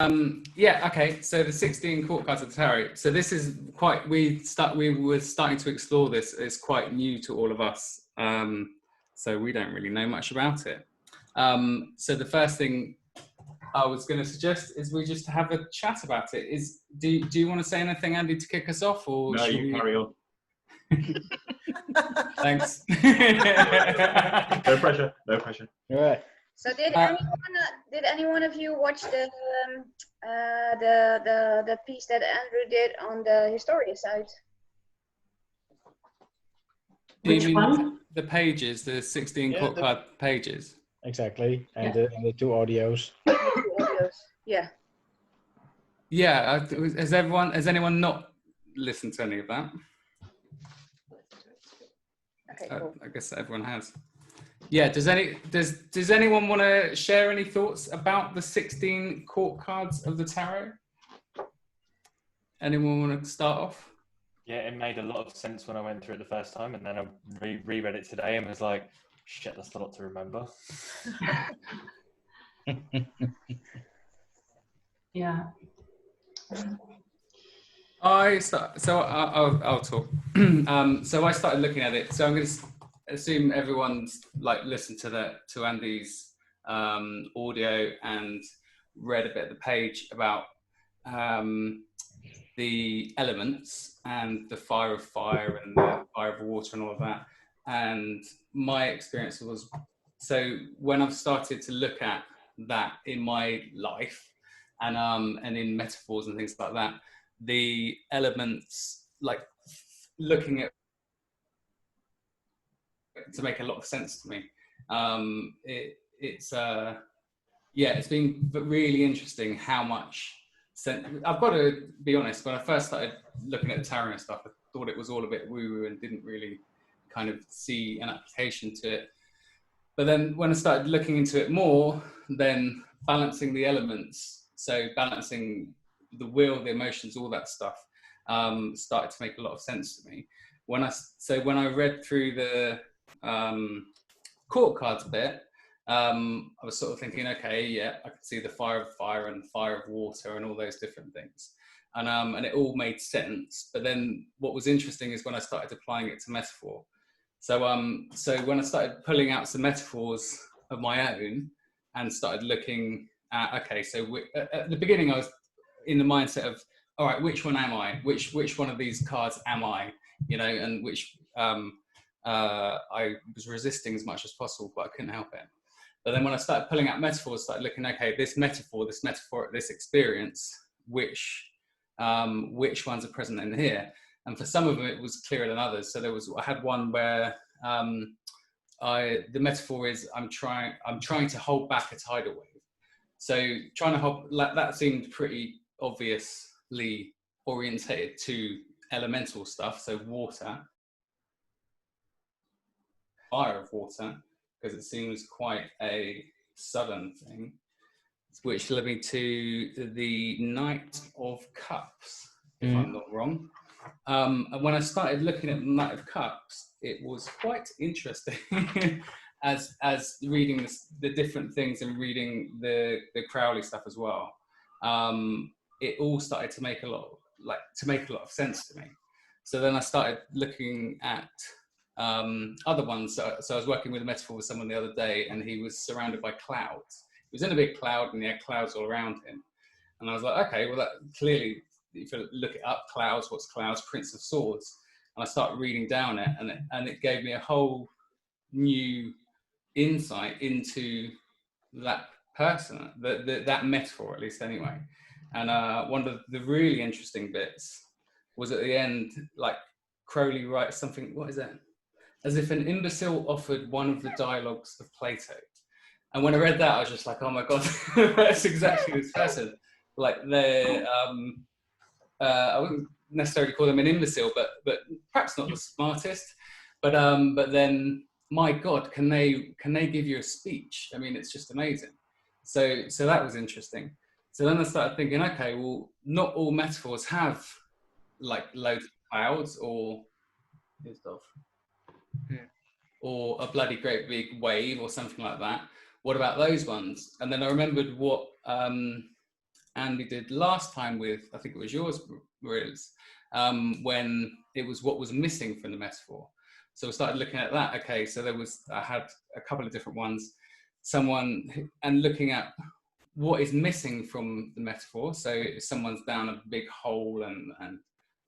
Yeah, okay. So the 16 court cards of the tarot. So this is quite, we were starting to explore this. It's quite new to all of us. So we don't really know much about it. So the first thing I was going to suggest is we just have a chat about it. Do you want to say anything, Andy, to kick us off, or no? You carry on. Thanks. No pressure. No pressure. All right. So did any one of you watch the piece that Andrew did on the Historia site? Which one? The pages, the 16 court card pages. Exactly, and the two audios. Yeah. Yeah. Has anyone not listened to any of that? Okay, cool. I guess everyone has. Yeah. Does anyone want to share any thoughts about the 16 court cards of the tarot? Anyone want to start off? Yeah, it made a lot of sense when I went through it the first time, and then I reread it today and was like, shit, that's a lot to remember. Yeah. I'll talk. So I started looking at it. So I'm going to assume everyone's listened to Andy's audio and read a bit of the page about the elements and the fire of fire and the fire of water and all of that. And my experience was, so when I've started to look at that in my life and in metaphors and things like that, the elements, looking at to make a lot of sense to me. It's been really interesting how much sense. I've got to be honest, when I first started looking at the tarot and stuff, I thought it was all a bit woo-woo and didn't really kind of see an application to it. But then when I started looking into it more, then balancing the elements, so balancing the will, the emotions, all that stuff, started to make a lot of sense to me. When I read through the court cards a bit, I was sort of thinking, okay, yeah, I could see the fire of fire and fire of water and all those different things. And it all made sense. But then what was interesting is when I started applying it to metaphor. So when I started pulling out some metaphors of my own and started looking at, okay, so at the beginning I was in the mindset of, all right, which one am I? Which one of these cards am I? And which I was resisting as much as possible, but I couldn't help it. But then when I started pulling out metaphors, started looking, okay, this metaphor, this experience, which ones are present in here? And for some of them, it was clearer than others. So I had one where the metaphor is I'm trying to hold back a tidal wave. So trying to hold, that seemed pretty obviously orientated to elemental stuff. So water, fire of water, because it seems quite a sudden thing, which led me to the Knight of Cups, if I'm not wrong. And when I started looking at the Knight of Cups, it was quite interesting as reading the different things and reading the Crowley stuff as well. It all started to make a lot of sense to me. So then I started looking at other ones. So I was working with a metaphor with someone the other day, and he was surrounded by clouds. He was in a big cloud, and he had clouds all around him. And I was like, okay, well, that clearly, if you look it up, clouds, what's clouds? Prince of Swords. And I started reading down it, and it gave me a whole new insight into that person, that metaphor, at least anyway. And one of the really interesting bits was at the end, Crowley writes something, what is that? As if an imbecile offered one of the dialogues of Plato. And when I read that, I was just like, oh my God, that's exactly this person. I wouldn't necessarily call them an imbecile, but perhaps not the smartest. But then, my God, can they give you a speech? I mean, it's just amazing. So that was interesting. So then I started thinking, okay, well, not all metaphors have loads of clouds or a bloody great big wave or something like that. What about those ones? And then I remembered what Andy did last time with, I think it was yours, Riz, when it was what was missing from the metaphor. So we started looking at that. Okay, so I had a couple of different ones, and looking at what is missing from the metaphor. So if someone's down a big hole, and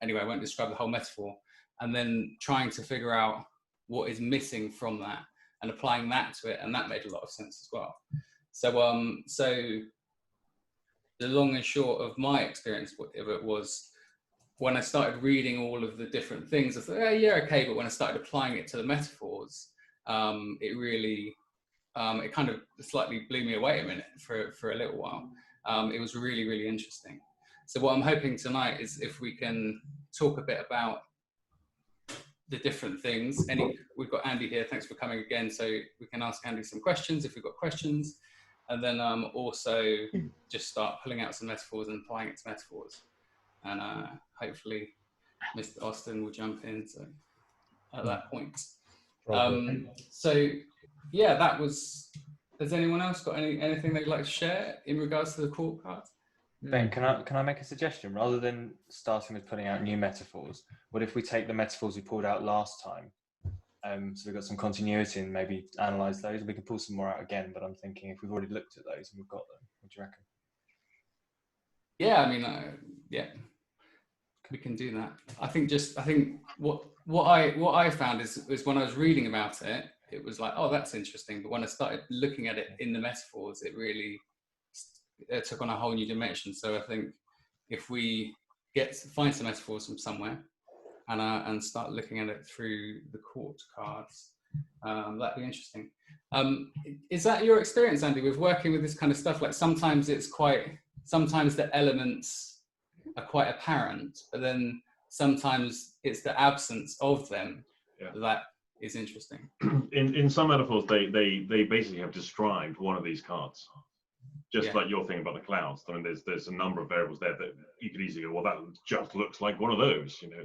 anyway, I won't describe the whole metaphor, and then trying to figure out what is missing from that and applying that to it, and that made a lot of sense as well. So the long and short of my experience of it was, when I started reading all of the different things, I thought, oh, yeah, okay. But when I started applying it to the metaphors, it really, it kind of slightly blew me away a minute for a little while. It was really, really interesting. So what I'm hoping tonight is if we can talk a bit about the different things. We've got Andy here. Thanks for coming again. So we can ask Andy some questions if we've got questions. And then also just start pulling out some metaphors and applying it to metaphors. And hopefully Mr. Austin will jump in at that point. So yeah, that was, has anyone else got anything they'd like to share in regards to the court card? Ben, can I make a suggestion? Rather than starting with putting out new metaphors, what if we take the metaphors we pulled out last time? So we've got some continuity and maybe analyse those. We can pull some more out again, but I'm thinking if we've already looked at those and we've got them, what do you reckon? Yeah, I mean, yeah, we can do that. I think what I found is when I was reading about it, it was like, oh, that's interesting. But when I started looking at it in the metaphors, it really took on a whole new dimension. So I think if we find some metaphors from somewhere and start looking at it through the court cards, that'd be interesting. Is that your experience, Andy, with working with this kind of stuff? Like sometimes the elements are quite apparent, but then sometimes it's the absence of them that is interesting. In some metaphors, they basically have described one of these cards. Just like your thing about the clouds. I mean, there's a number of variables there that you could easily go, well, that just looks like one of those, you know.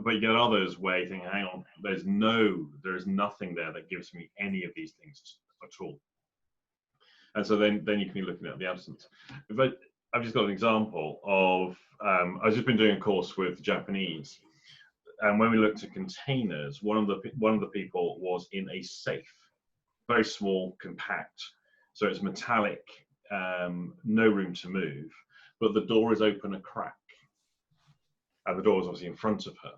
But you get others where you think, hang on, there is nothing there that gives me any of these things at all. And so then you can be looking at the absence. But I've just got an example of, I've just been doing a course with Japanese, and when we looked at containers, one of the people was in a safe, very small, compact. So it's metallic, no room to move, but the door is open a crack. And the door is obviously in front of her.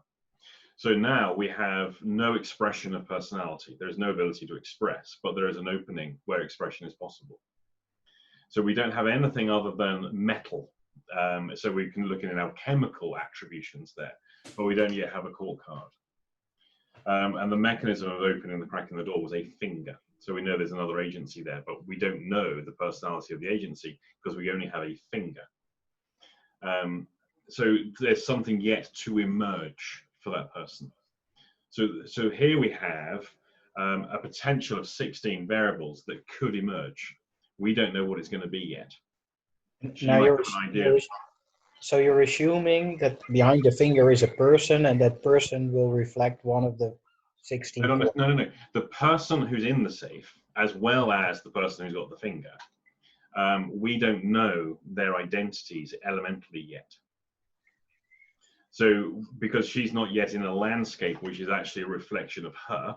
So now we have no expression of personality. There is no ability to express, but there is an opening where expression is possible. So we don't have anything other than metal. So we can look at our chemical attributions there, but we don't yet have a court card. And the mechanism of opening the crack in the door was a finger. So we know there's another agency there, but we don't know the personality of the agency because we only have a finger. So there's something yet to emerge for that person. So here we have a potential of 16 variables that could emerge. We don't know what it's going to be yet. Now so you're assuming that behind the finger is a person, and that person will reflect one of the 16. No. The person who's in the safe, as well as the person who's got the finger, we don't know their identities elementally yet. So because she's not yet in a landscape, which is actually a reflection of her,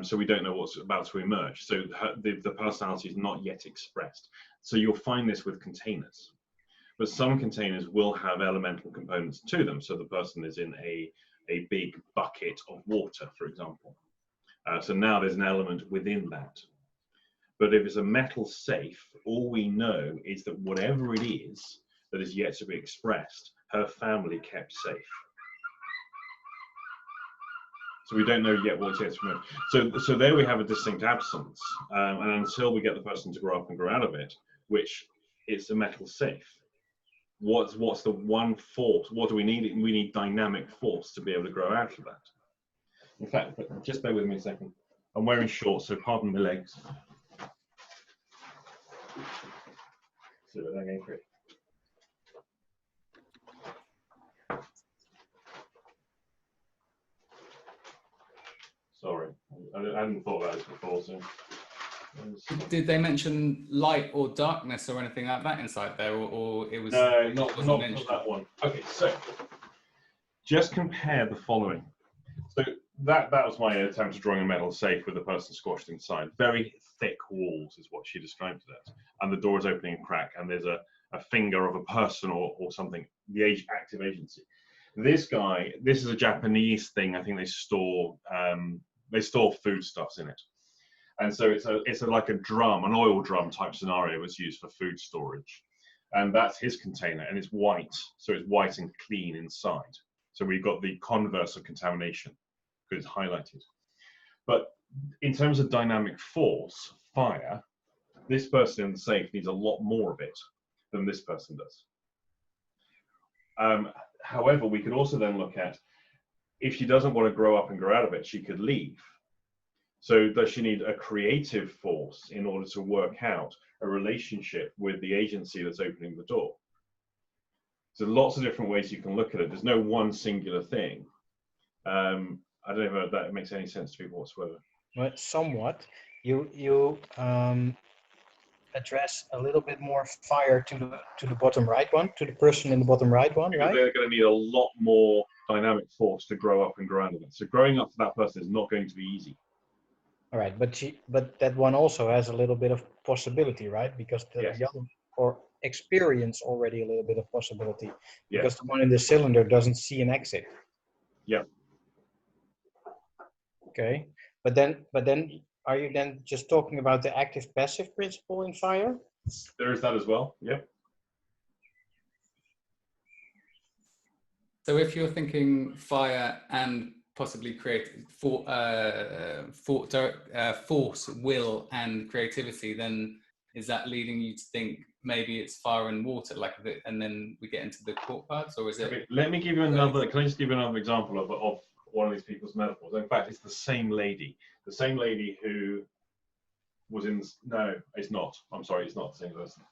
so we don't know what's about to emerge. So the personality is not yet expressed. So you'll find this with containers. But some containers will have elemental components to them. So the person is in a big bucket of water, for example. So now there's an element within that. But if it's a metal safe, all we know is that whatever it is that is yet to be expressed, her family kept safe. So we don't know yet what's yet to emerge. So there we have a distinct absence. And until we get the person to grow up and grow out of it, which is a metal safe, what's the one force? What do we need? We need dynamic force to be able to grow out of that. In fact, just bear with me a second. I'm wearing shorts, so pardon my legs. So we're going for it. Sorry, I hadn't thought about this before, so Did they mention light or darkness or anything like that inside there, or it was? No, it not wasn't for mentioned? that one. Okay, so just compare the following. So that was my attempt at drawing a metal safe with the person squashed inside. Very thick walls is what she described it as, and the door is opening a crack, and there's a finger of a person or something, the active agency. This guy, this is a Japanese thing. I think they store foodstuffs in it, and so it's like a drum, an oil drum type scenario was used for food storage, and that's his container, and it's white, so it's white and clean inside. So we've got the converse of contamination because it's highlighted. But in terms of dynamic force, fire, this person in the safe needs a lot more of it than this person does. However, we could also then look at, if she doesn't want to grow up and grow out of it, she could leave. So does she need a creative force in order to work out a relationship with the agency that's opening the door? So lots of different ways you can look at it. There's no one singular thing. I don't know if that makes any sense to people whatsoever. Well, somewhat. You address a little bit more fire to the bottom right one, to the person in the bottom right one, Because right? they're going to need a lot more dynamic force to grow up and grow out of it. So growing up for that person is not going to be easy. All right, but that one also has a little bit of possibility, right? Because the other, or experience already a little bit of possibility, because the one in the cylinder doesn't see an exit. Yeah. Okay, but then are you then just talking about the active passive principle in fire? There is that as well. Yeah. So if you're thinking fire and possibly force, will, and creativity, then is that leading you to think maybe it's fire and water, and then we get into the court parts, or is it? Okay, let me give you another. Can I just give you another example of one of these people's metaphors? In fact, it's the same lady who was in. No, it's not. I'm sorry, it's not the same person.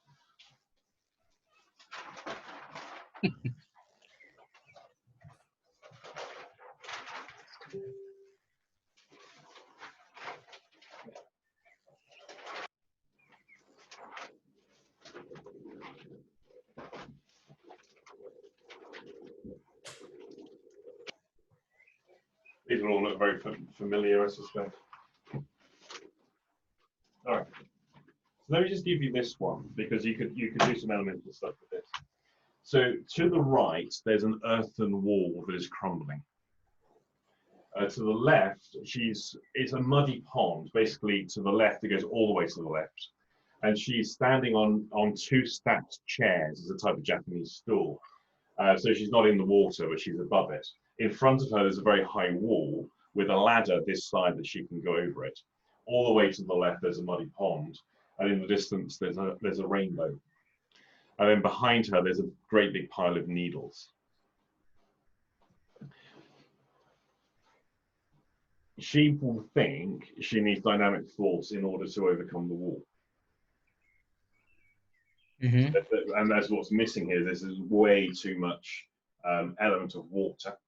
These will all look very familiar, I suspect. All right. So let me just give you this one, because you could do some elemental stuff with this. So to the right, there's an earthen wall that is crumbling. To the left, it's a muddy pond. Basically, to the left, it goes all the way to the left. And she's standing on two stacked chairs as a type of Japanese stool. So she's not in the water, but she's above it. In front of her, there's a very high wall with a ladder this side that she can go over it. All the way to the left, there's a muddy pond. And in the distance, there's a rainbow. And then behind her, there's a great big pile of needles. She will think she needs dynamic force in order to overcome the wall. Mm-hmm. And that's what's missing here. This is way too much element of water.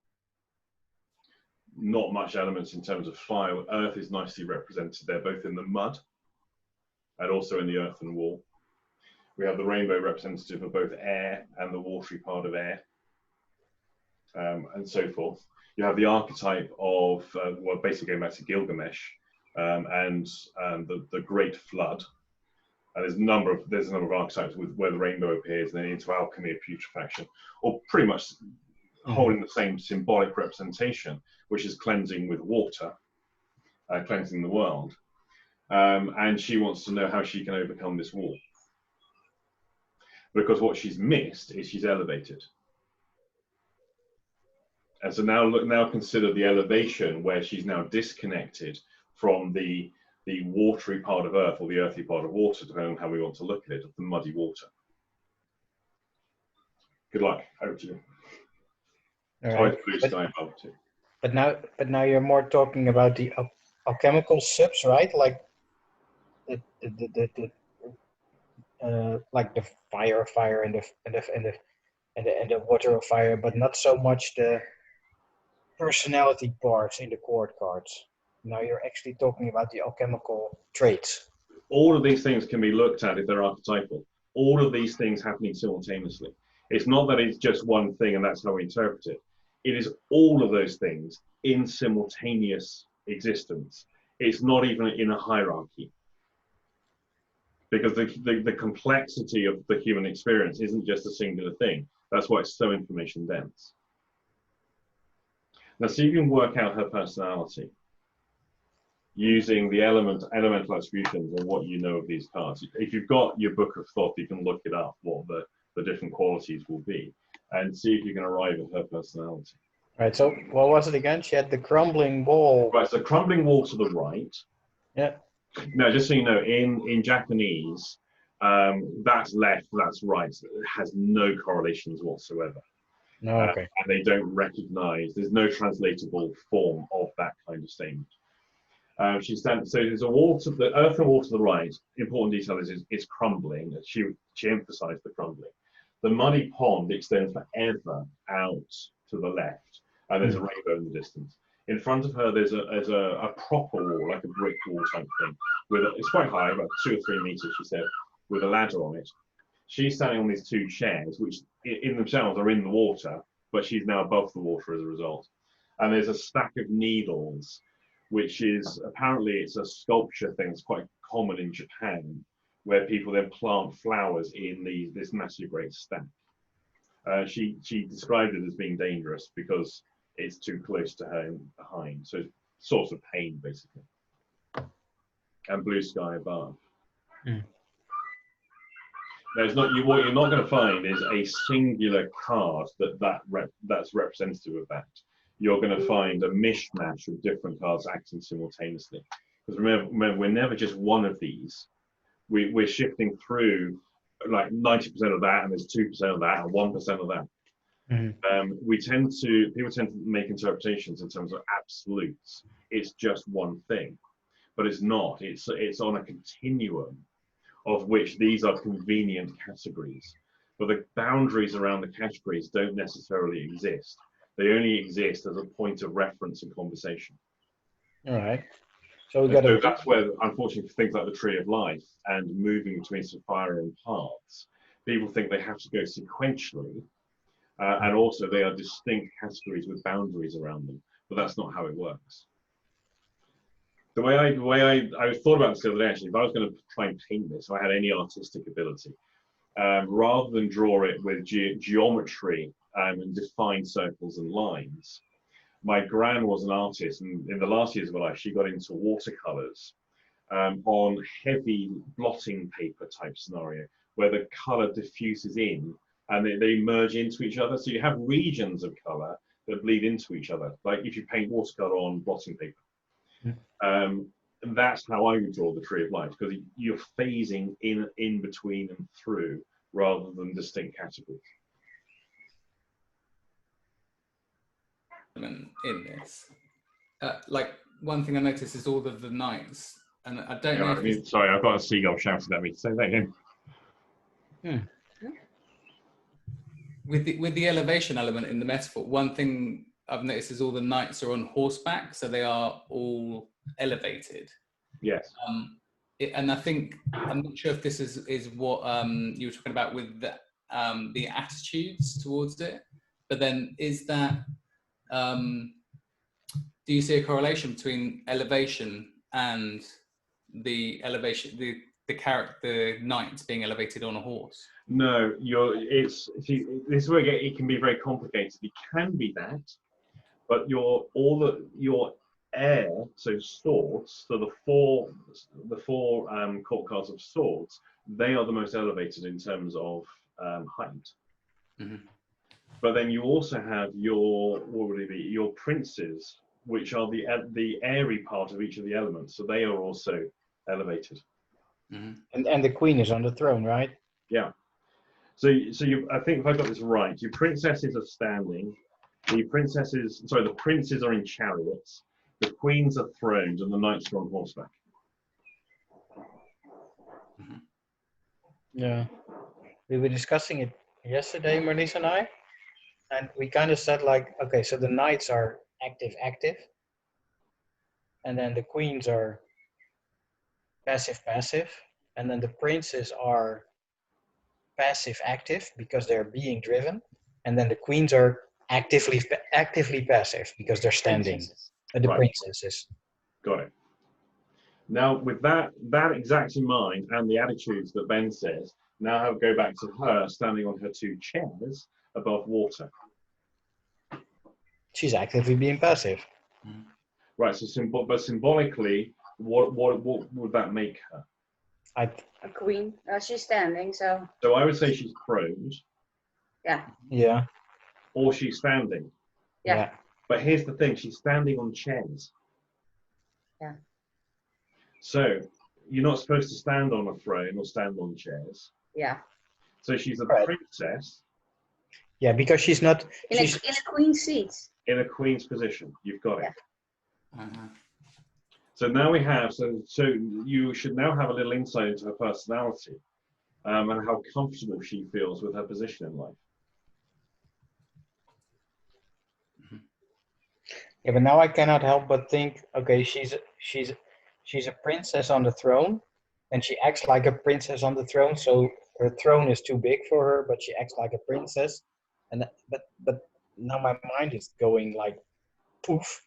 Not much elements in terms of fire. Earth is nicely represented there, both in the mud and also in the earthen wall. We have the rainbow representative of both air and the watery part of air, and so forth. You have the archetype of, well, basically going back to Gilgamesh, and the Great Flood. And there's a number of archetypes where the rainbow appears, and then into alchemy of putrefaction, or pretty much holding the same symbolic representation, which is cleansing with water, cleansing the world. And she wants to know how she can overcome this wall. Because what she's missed is she's elevated. And so now consider the elevation where she's now disconnected from the watery part of earth, or the earthy part of water, depending on how we want to look at it, of the muddy water. Good luck. Over to you. All right. Blue sky above too. But now you're more talking about the alchemical subs, right? Like like the fire and the water of fire, but not so much the personality parts in the chord cards. Now you're actually talking about the alchemical traits. All of these things can be looked at if they're archetypal. All of these things happening simultaneously. It's not that it's just one thing and that's how we interpret it. It is all of those things in simultaneous existence. It's not even in a hierarchy. Because the complexity of the human experience isn't just a singular thing. That's why it's so information dense. Now, so you can work out her personality using the elemental attributions and what you know of these cards. If you've got your book of thought, you can look it up, what the different qualities will be, and see if you can arrive at her personality. Right, so what was it again? She had the crumbling wall. Right, so crumbling wall to the right. Yeah. Now, just so you know, in Japanese, that's left, that's right. It has no correlations whatsoever. No, okay. And they don't recognize, there's no translatable form of that kind of statement. So there's a wall to the earthen wall to the right. Important detail is it's crumbling. She emphasized the crumbling. The muddy pond extends forever out to the left, and there's a rainbow in the distance. In front of her, there's a proper wall, like a brick wall type thing. It's quite high, about 2 or 3 meters, she said, with a ladder on it. She's standing on these 2 chairs, which in themselves are in the water, but she's now above the water as a result. And there's a stack of needles, which is apparently it's a sculpture thing that's quite common in Japan, where people then plant flowers in this massive great stack. She described it as being dangerous because it's too close to her behind, so it's a source of pain basically. And blue sky above. There's not what you're not going to find is a singular card that's representative of that. You're going to find a mishmash of different cards acting simultaneously. Because remember, we're never just one of these. We're shifting through like 90% of that, and there's 2% of that, and 1% of that. People tend to make interpretations in terms of absolutes. It's just one thing, but it's not. It's on a continuum of which these are convenient categories, but the boundaries around the categories don't necessarily exist. They only exist as a point of reference and conversation. All right. So that's where, unfortunately, for things like the Tree of Life and moving between sapphire and paths, people think they have to go sequentially, and also they are distinct categories with boundaries around them, but that's not how it works. The way I thought about this the other day, actually, if I was going to try and paint this, if I had any artistic ability, rather than draw it with geometry and define circles and lines, my gran was an artist, and in the last years of her life, she got into watercolors on heavy blotting paper type scenario, where the color diffuses in and they merge into each other. So you have regions of color that bleed into each other, like if you paint watercolor on blotting paper. And that's how I would draw the Tree of Life, because you're phasing in between and through rather than distinct categories. In this, like one thing I noticed is all of the knights, and I don't know. Sorry, I've got a seagull shouting at me. Say that again. With the elevation element in the metaphor, one thing I've noticed is all the knights are on horseback, so they are all elevated. Yes. And I think, I'm not sure if this is what you were talking about with the attitudes towards it, but then is that, do you see a correlation between elevation and the elevation, the knight being elevated on a horse? No, this is where it can be very complicated. It can be that, but your air, so swords, so the four court cards of swords, they are the most elevated in terms of height. But then you also have your princes, which are the airy part of each of the elements, so they are also elevated. And the queen is on the throne, right? Yeah. So I think if I got this right, your princesses are standing. The princes are in chariots. The queens are throned, and the knights are on horseback. Yeah, we were discussing it yesterday, Marlies and I, and we kind of said like, okay, so the knights are active, and then the queens are passive, and then the princes are passive active because they're being driven, and then the queens are actively passive because they're standing. The Right. princesses. Got it. Now, with that exact in mind and the attitudes that Ben says, now I'll go back to her standing on her 2 chairs above water. She's actively being passive. Right. So, but symbolically, what would that make her? A queen. She's standing, so So I would say she's prone, Yeah. or she's standing. Yeah. But here's the thing: she's standing on chairs. Yeah. So you're not supposed to stand on a throne or stand on chairs. Yeah. So she's a Right. princess. Yeah, because she's not. In a queen seat. In a queen's position. You've got it. Uh-huh. So now we have. So you should now have a little insight into her personality, and how comfortable she feels with her position in life. Yeah, but now I cannot help but think. Okay, she's a princess on the throne, and she acts like a princess on the throne. So her throne is too big for her, but she acts like a princess. And but now my mind is going like poof.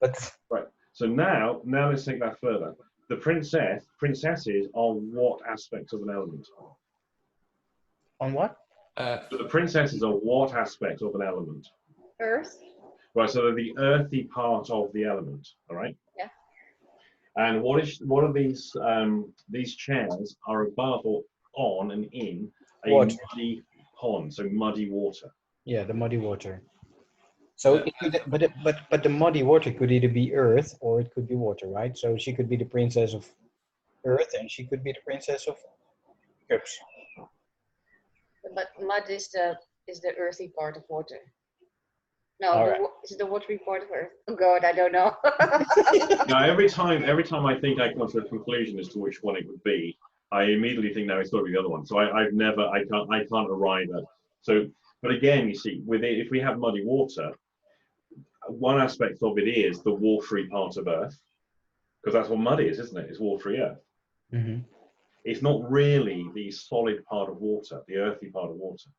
But Right. So now let's take that further. The princesses are what aspects of an element? on what? So the princesses are what aspect of an element? Earth. Right. So they're the earthy part of the element. All right. Yeah. And what are these chairs are above or on and in a Water. muddy pond, so muddy water. Yeah, the muddy water. So it could, but the muddy water could either be earth or it could be water, right? So she could be the princess of earth, and she could be the princess of cups. But mud is the earthy part of water. No, All right. is it the watery part of earth? Oh God, I don't know. Now every time I think I come to a conclusion as to which one it would be, I immediately think no, it's got to be the other one. So I can't arrive at. So, but again, you see, with it, if we have muddy water, one aspect of it is the watery part of earth, because that's what mud is, isn't it? It's watery earth. Mm-hmm. It's not really the solid part of water, the earthy part of water.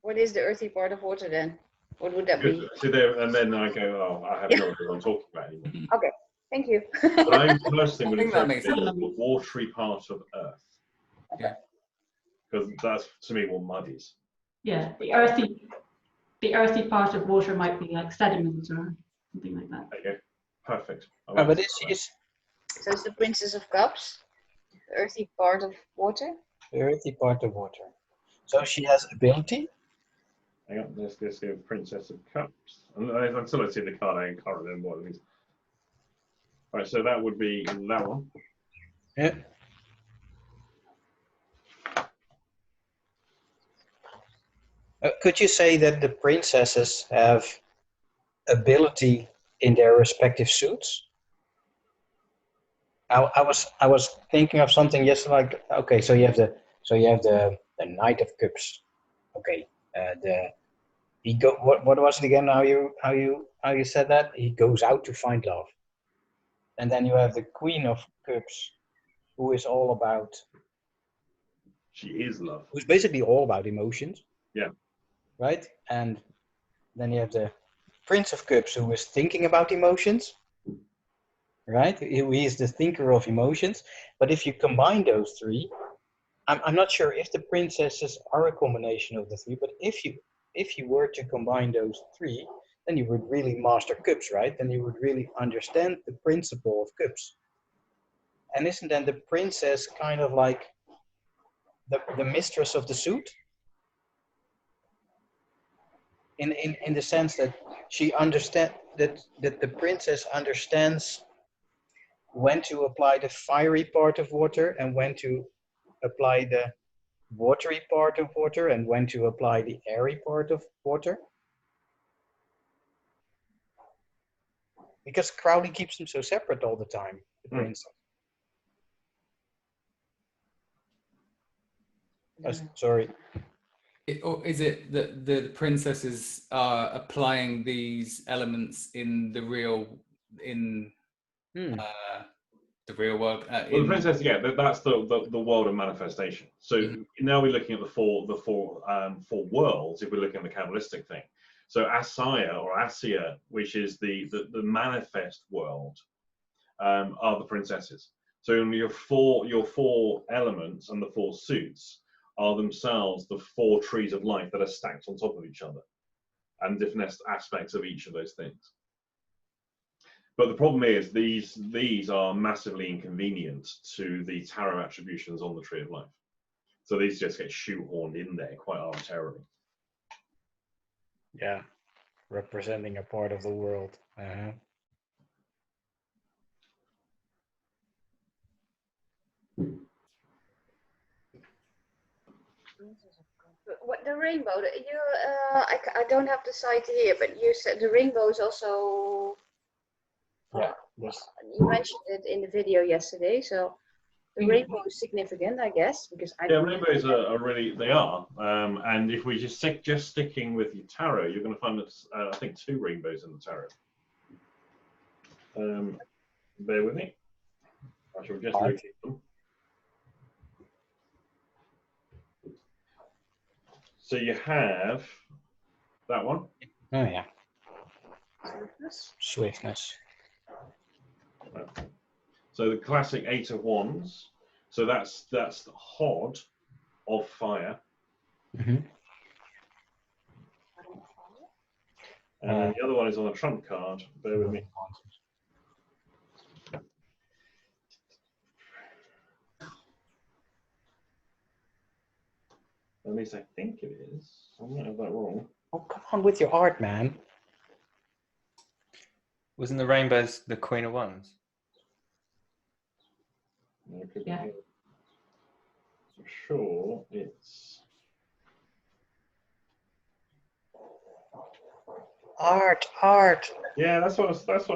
What is the earthy part of water then? What would that be? So there, and then I go, oh, I have no idea what I'm talking about anymore. Okay, thank you. But I personally would I think that interpret makes it as sense. the watery part of earth. Yeah. Because that's, to me, what mud is. Yeah, the earthy part of water might be like sediment or something like that. Okay, perfect. But is So it's the Princess of Cups, the earthy part of water. the earthy part of water. So she has ability. Hang on, let's go Princess of Cups. Until I see the card, I can't remember what it means. Right, so that would be that one. Yeah. Could you say that the princesses have ability in their respective suits? I was thinking of something yesterday. Like, okay, so you have the Knight of Cups. Okay, what was it again? How you said that? He goes out to find love. And then you have the Queen of Cups, who is all about. She is love. Who's basically all about emotions. Yeah. Right? And then you have the Prince of Cups, who is thinking about emotions. Right? He is the thinker of emotions. But if you combine those three, I'm not sure if the princesses are a combination of the three, but if you were to combine those three, then you would really master cups, right? Then you would really understand the principle of cups. And isn't then the princess kind of like the mistress of the suit? In the sense that she understand that the princess understands when to apply the fiery part of water and when to apply the watery part of water and when to apply the airy part of water. Because Crowley keeps them so separate all the time, the princess. Sorry. Or is it that the princesses are applying these elements in the real, the real world. Well, the princess, yeah, that's the world of manifestation. So now we're looking at the four worlds. If we're looking at the Kabbalistic thing, so Asaya or Asiya, which is the manifest world, are the princesses. So your four elements and the four suits are themselves the four trees of life that are stacked on top of each other, and different aspects of each of those things. But the problem is these are massively inconvenient to the tarot attributions on the Tree of Life. So these just get shoehorned in there quite arbitrarily. Yeah, representing a part of the world. What the rainbow? I don't have the site here, but you said the rainbow is also. Yeah. Yes. You mentioned it in the video yesterday, so the rainbow is significant, I guess, because rainbows are really, they are. And if we just sticking with your tarot, you're going to find I think 2 rainbows in the tarot. Bear with me. I shall just locate them. So you have that one. Oh yeah. Swiftness. So the classic 8 of Wands. So that's the Hod of fire. Mm-hmm. And the other one is on a trump card. Bear with me. At least I think it is. I might have that wrong. Oh, come on with your art, man. Wasn't the rainbows the Queen of Wands? Yeah. For sure, it's art. Yeah, that's what I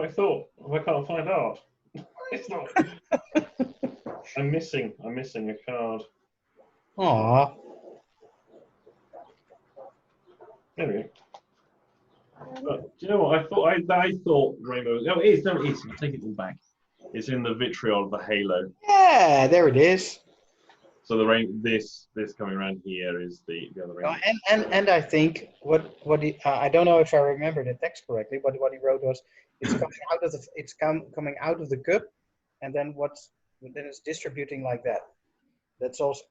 thought. I can't find art. It's not. I'm missing a card. Aww. Anyway. But do you know what? I thought rainbow. No, it is. No, it is. I take it all back. It's in the vitriol of the halo. Yeah, there it is. So this coming around here is the other rainbow. And I think what he, I don't know if I remember the text correctly, but what he wrote was it's coming out of the cup, and then it's distributing like that. That's also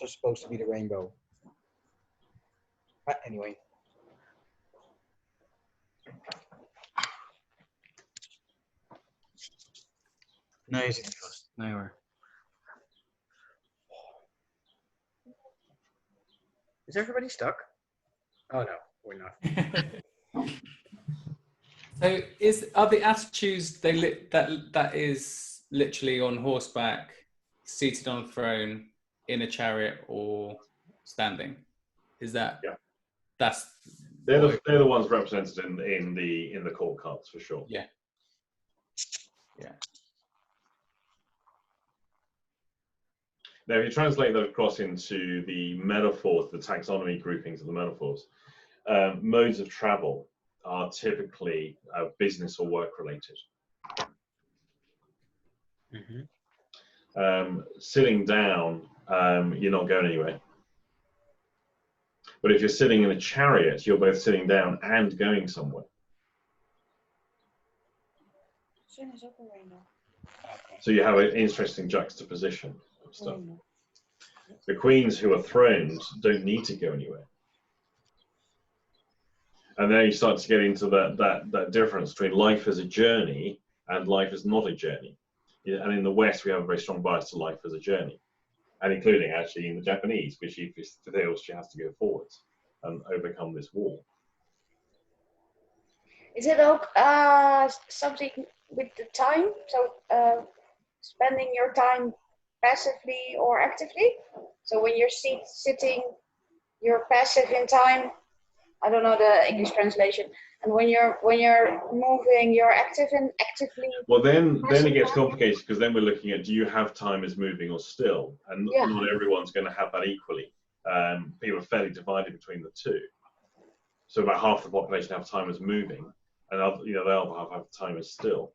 supposed to be the rainbow. Anyway. Nee, je zit niet vast. Nee hoor. Is everybody stuck? Oh no, we're not. So are the attitudes that is literally on horseback, seated on a throne, in a chariot, or standing? Is that? Yeah. They're the ones represented in the court cards for sure. Yeah. Yeah. Now, if you translate that across into the metaphors, the taxonomy groupings of the metaphors, modes of travel are typically business or work related. Mm-hmm. Sitting down, you're not going anywhere. But if you're sitting in a chariot, you're both sitting down and going somewhere. So you have an interesting juxtaposition of stuff. The queens who are throned don't need to go anywhere. And then you start to get into that difference between life as a journey and life as not a journey. And in the West, we have a very strong bias to life as a journey. And including actually in the Japanese, because she feels she has to go forwards and overcome this wall. Is it something with the time? So spending your time passively or actively? So when you're sitting, you're passive in time. I don't know the English translation. And when you're moving, you're active and actively. Well, then it gets complicated because then we're looking at, do you have time as moving or still? And not everyone's going to have that equally. People are fairly divided between the two. So about half the population have time as moving, and the other half have time as still.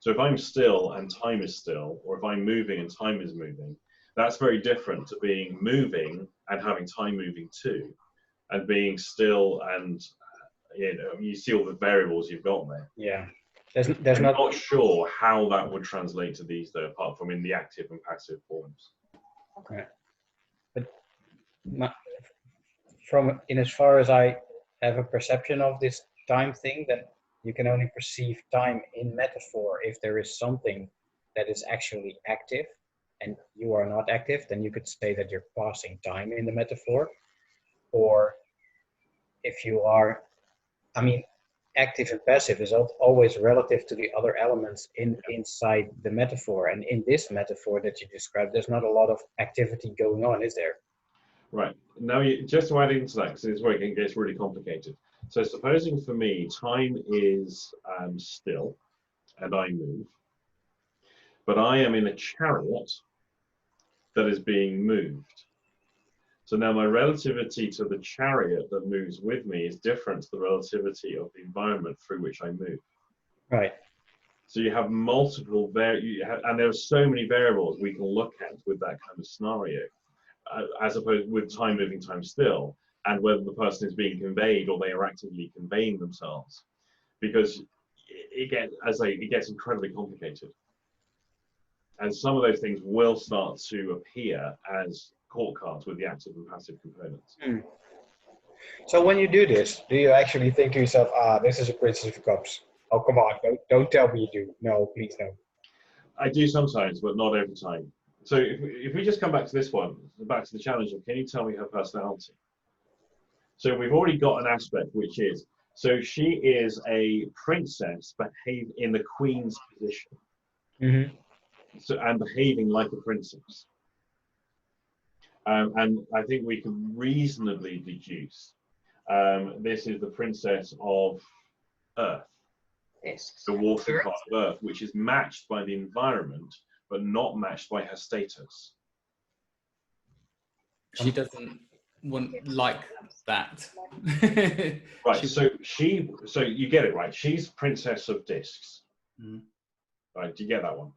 So if I'm still and time is still, or if I'm moving and time is moving, that's very different to being moving and having time moving too, and being still and you see all the variables you've got there. Yeah. There's I'm not. not sure how that would translate to these though, apart from in the active and passive forms. Okay. But from in as far as I have a perception of this time thing, then you can only perceive time in metaphor if there is something that is actually active and you are not active, then you could say that you're passing time in the metaphor. Or if you are, I mean, active and passive is always relative to the other elements inside the metaphor. And in this metaphor that you described, there's not a lot of activity going on, is there? Right. Now, just to add into that, because it's where it gets really complicated. So supposing for me, time is still and I move, but I am in a chariot that is being moved. So now my relativity to the chariot that moves with me is different to the relativity of the environment through which I move. Right. So you have multiple, and there are so many variables we can look at with that kind of scenario, as opposed with time moving, time still, and whether the person is being conveyed or they are actively conveying themselves. Because it gets incredibly complicated. And some of those things will start to appear as court cards with the active and passive components. So when you do this, do you actually think to yourself, this is a Princess of Cups? Oh, come on, don't tell me you do. No, please no. I do sometimes, but not every time. So if we just come back to this one, back to the challenge of, can you tell me her personality? So we've already got an aspect, which is, so she is a princess behave in the queen's position. Mm-hmm. So, and behaving like a princess. And I think we can reasonably deduce this is the princess of Earth, the water part of Earth, which is matched by the environment, but not matched by her status. She doesn't like that. Right. So you get it right. She's princess of discs. Mm. Right. Do you get that one?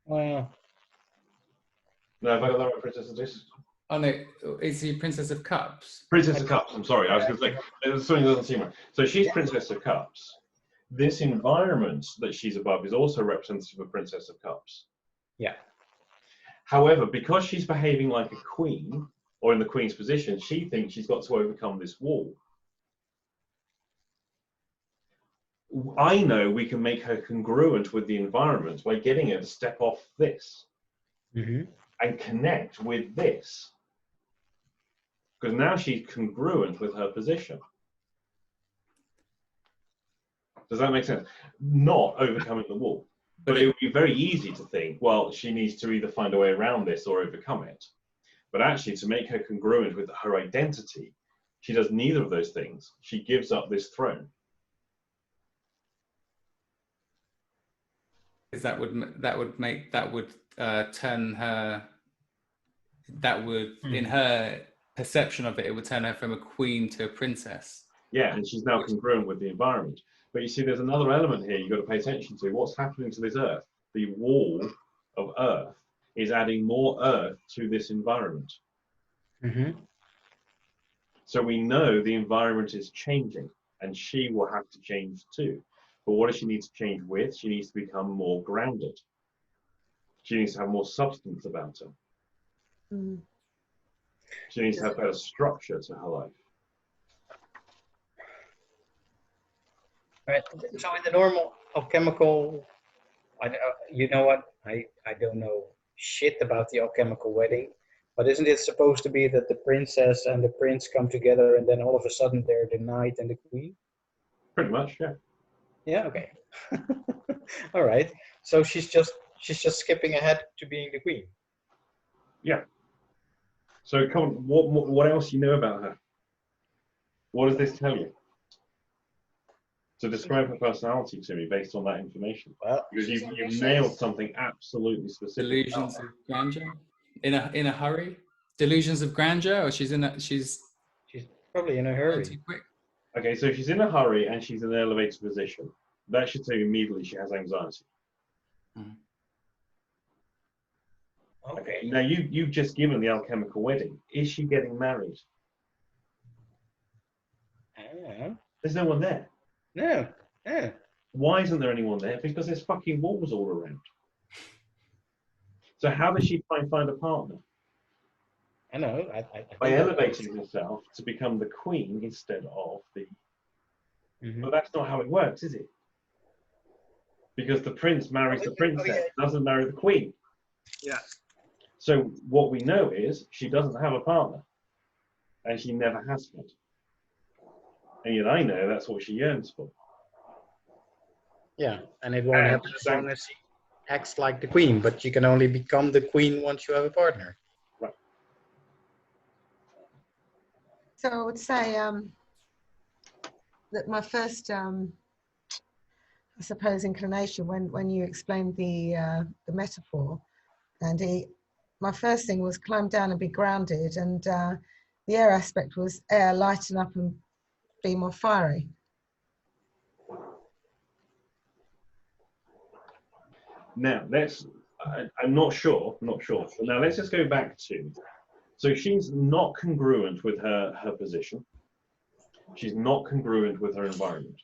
Well, No, have I got that right? Princess of discs. Oh no, is he Princess of Cups? Princess of Cups. I'm sorry. I was going to say something doesn't seem right. So she's Princess of Cups. This environment that she's above is also representative of Princess of Cups. Yeah. However, because she's behaving like a queen, or in the queen's position, she thinks she's got to overcome this wall. I know we can make her congruent with the environment by getting her to step off this and connect with this. Because now she's congruent with her position. Does that make sense? Not overcoming the wall. But it would be very easy to think, well, she needs to either find a way around this or overcome it. But actually, to make her congruent with her identity, she does neither of those things. She gives up this throne. Because that would turn her. That would, in her perception of it, it would turn her from a queen to a princess. Yeah, and she's now congruent with the environment. But you see, there's another element here you've got to pay attention to. What's happening to this Earth? The wall of Earth is adding more Earth to this environment. So we know the environment is changing, and she will have to change too. But what does she need to change with? She needs to become more grounded. She needs to have more substance about her. She needs to have better structure to her life. Right. So in the normal alchemical, you know what? I don't know shit about the alchemical wedding, but isn't it supposed to be that the princess and the prince come together and then all of a sudden they're the knight and the queen? Pretty much, yeah. Yeah. Okay. All right. So she's just skipping ahead to being the queen. Yeah. So come on, what else you know about her? What does this tell you? To describe her personality to me based on that information. Well, because you've nailed something absolutely specific. Delusions of grandeur. In a hurry. Delusions of grandeur, or she's probably in a hurry. Too quick. Okay, so she's in a hurry and she's in an elevated position. that should say immediately she has anxiety. Okay. Now you've just given the alchemical wedding. Is she getting married? There's no one there. No. Yeah. Why isn't there anyone there? Because there's fucking walls all around. So how does she find a partner? I know. By elevating herself to become the queen instead of the. But that's not how it works, is it? Because the prince marries the princess, doesn't marry the queen. Yeah. So what we know is she doesn't have a partner, and she never has had. And yet I know that's what she yearns for. Yeah, and it won't happen as long as she acts like the queen, but you can only become the queen once you have a partner. Right. So I would say that my first, I suppose, inclination when you explained the metaphor, Andy, my first thing was climb down and be grounded, and the air aspect was air, lighten up and be more fiery. Now I'm not sure. So now let's just go back to. So she's not congruent with her position. She's not congruent with her environment.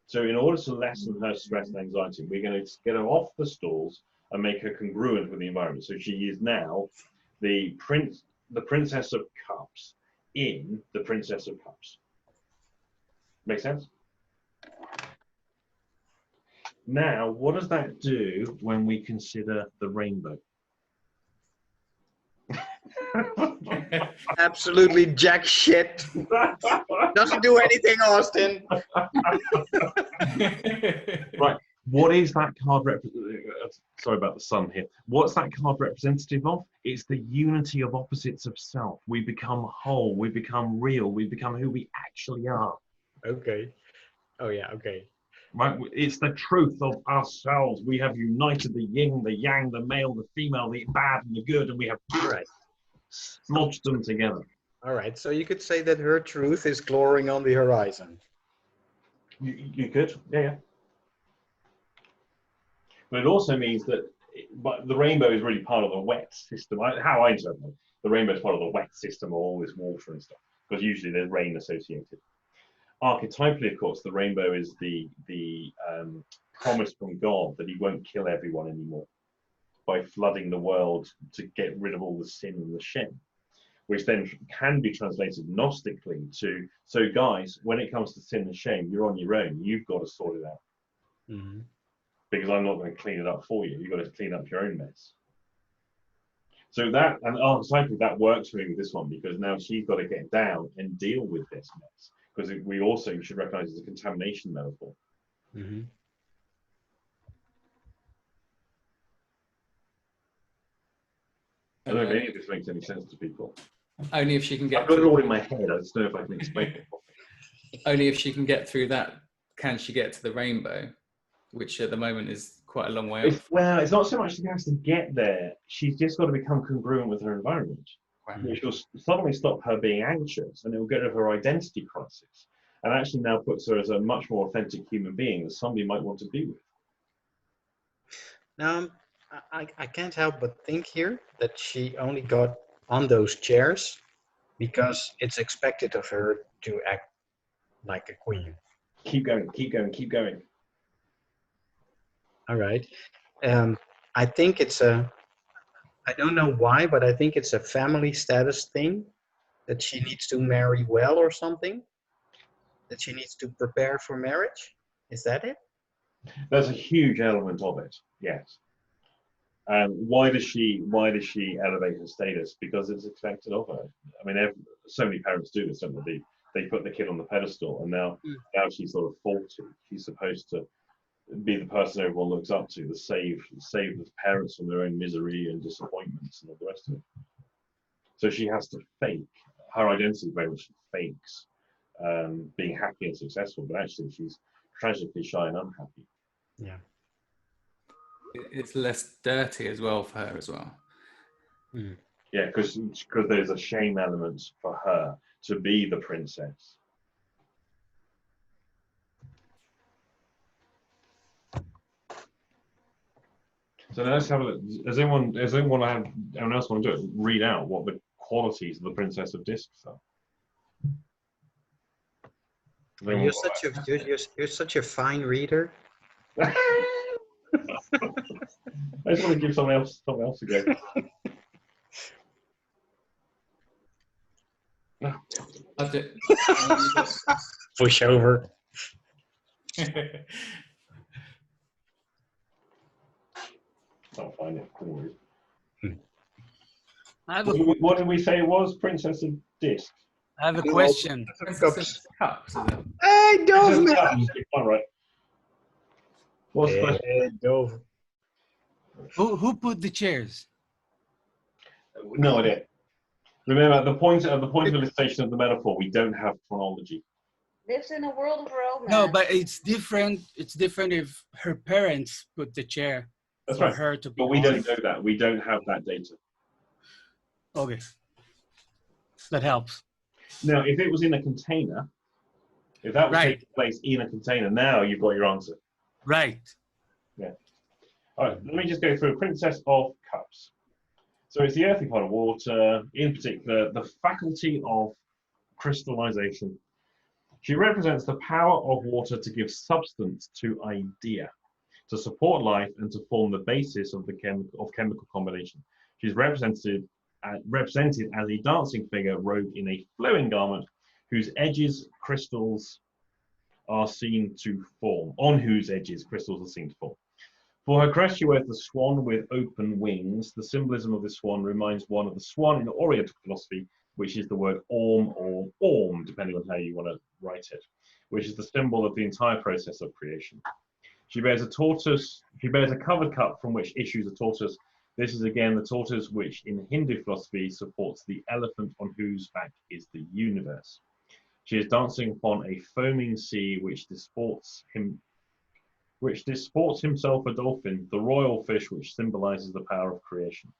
So in order to lessen her stress and anxiety, we're going to get her off the stools and make her congruent with the environment. So she is now the Princess of Cups in the Princess of Cups. Make sense? Now, what does that do when we consider the rainbow? Absolutely jack shit. Doesn't do anything, Austin. Right. What is that card sorry about the sun here. What's that card representative of? It's the unity of opposites of self. We become whole. We become real. We become who we actually are. Okay. Oh yeah. Okay. Right. It's the truth of ourselves. We have united the yin, the yang, the male, the female, the bad and the good, and we have smudged them together. All right. So you could say that her truth is glowing on the horizon. You could, yeah. But it also means that the rainbow is really part of the wet system. How I interpret it, the rainbow is part of the wet system of all this water and stuff, because usually there's rain associated. Archetypally, of course, the rainbow is the promise from God that he won't kill everyone anymore by flooding the world to get rid of all the sin and the shame, which then can be translated Gnostically to, so guys, when it comes to sin and shame, you're on your own. You've got to sort it out. Mm-hmm. Because I'm not going to clean it up for you. You've got to clean up your own mess. So that, and archetypally, that works for me with this one, because now she's got to get down and deal with this mess. Because we also should recognize it's a contamination metaphor. Mm-hmm. I don't know if any of this makes any sense to people. Only if she can get. I've got it all in my head. I just don't know if I can explain it. Only if she can get through that, can she get to the rainbow, which at the moment is quite a long way off. Well, it's not so much she has to get there. She's just got to become congruent with her environment, which will suddenly stop her being anxious, and it will get rid of her identity crisis, and actually now puts her as a much more authentic human being that somebody might want to be with. Now, I can't help but think here that she only got on those chairs because it's expected of her to act like a queen. Keep going, keep going, keep going. All right. I think it's I don't know why, but I think it's a family status thing that she needs to marry well or something, that she needs to prepare for marriage. Is that it? There's a huge element of it, yes. Why does she elevate her status? Because it's expected of her. I mean, so many parents do this, don't they? They put the kid on the pedestal, and now she's sort of faulty. She's supposed to be the person everyone looks up to, save the parents from their own misery and disappointments and all the rest of it. So she has to fake. Her identity very much fakes being happy and successful, but actually she's tragically shy and unhappy. Yeah. It's less dirty as well for her as well. Mm. Yeah, because there's a shame element for her to be the princess. So now let's have a look. Does anyone else want to do it? Read out what the qualities of the Princess of Discs are. You're such a fine reader. I just want to give someone else a go. No. That's it. Push over. Can't find it. Anyways. What did we say it was? Princess of Discs. I have a question. Princess of Cups, is it? Hey, Dove, man. All right. What's the question? Hey, Dove. Who put the chairs? No idea. Remember, the point of illustration of the metaphor, we don't have chronology. Lives in a world of romance. No, but it's different. It's different if her parents put the chair That's for right. her to be. But we on. don't know that. We don't have that data. Okay, that helps. Now, if it was in a container, if that was Right. taking place in a container, now you've got your answer. Right. Yeah. All right, let me just go through Princess of Cups. So it's the earthy part of water, in particular, the faculty of crystallization. She represents the power of water to give substance to idea, to support life, and to form the basis of chemical combination. She's represented as a dancing figure robed in a flowing garment whose edges crystals are seen to form, on whose edges crystals are seen to form. For her crest, she wears the swan with open wings. The symbolism of the swan reminds one of the swan in Oriental philosophy, which is the word orm or orm, depending on how you want to write it, which is the symbol of the entire process of creation. She bears a tortoise. She bears a covered cup from which issues a tortoise. This is again the tortoise which in Hindu philosophy supports the elephant on whose back is the universe. She is dancing upon a foaming sea which disports himself a dolphin, the royal fish which symbolizes the power of creation.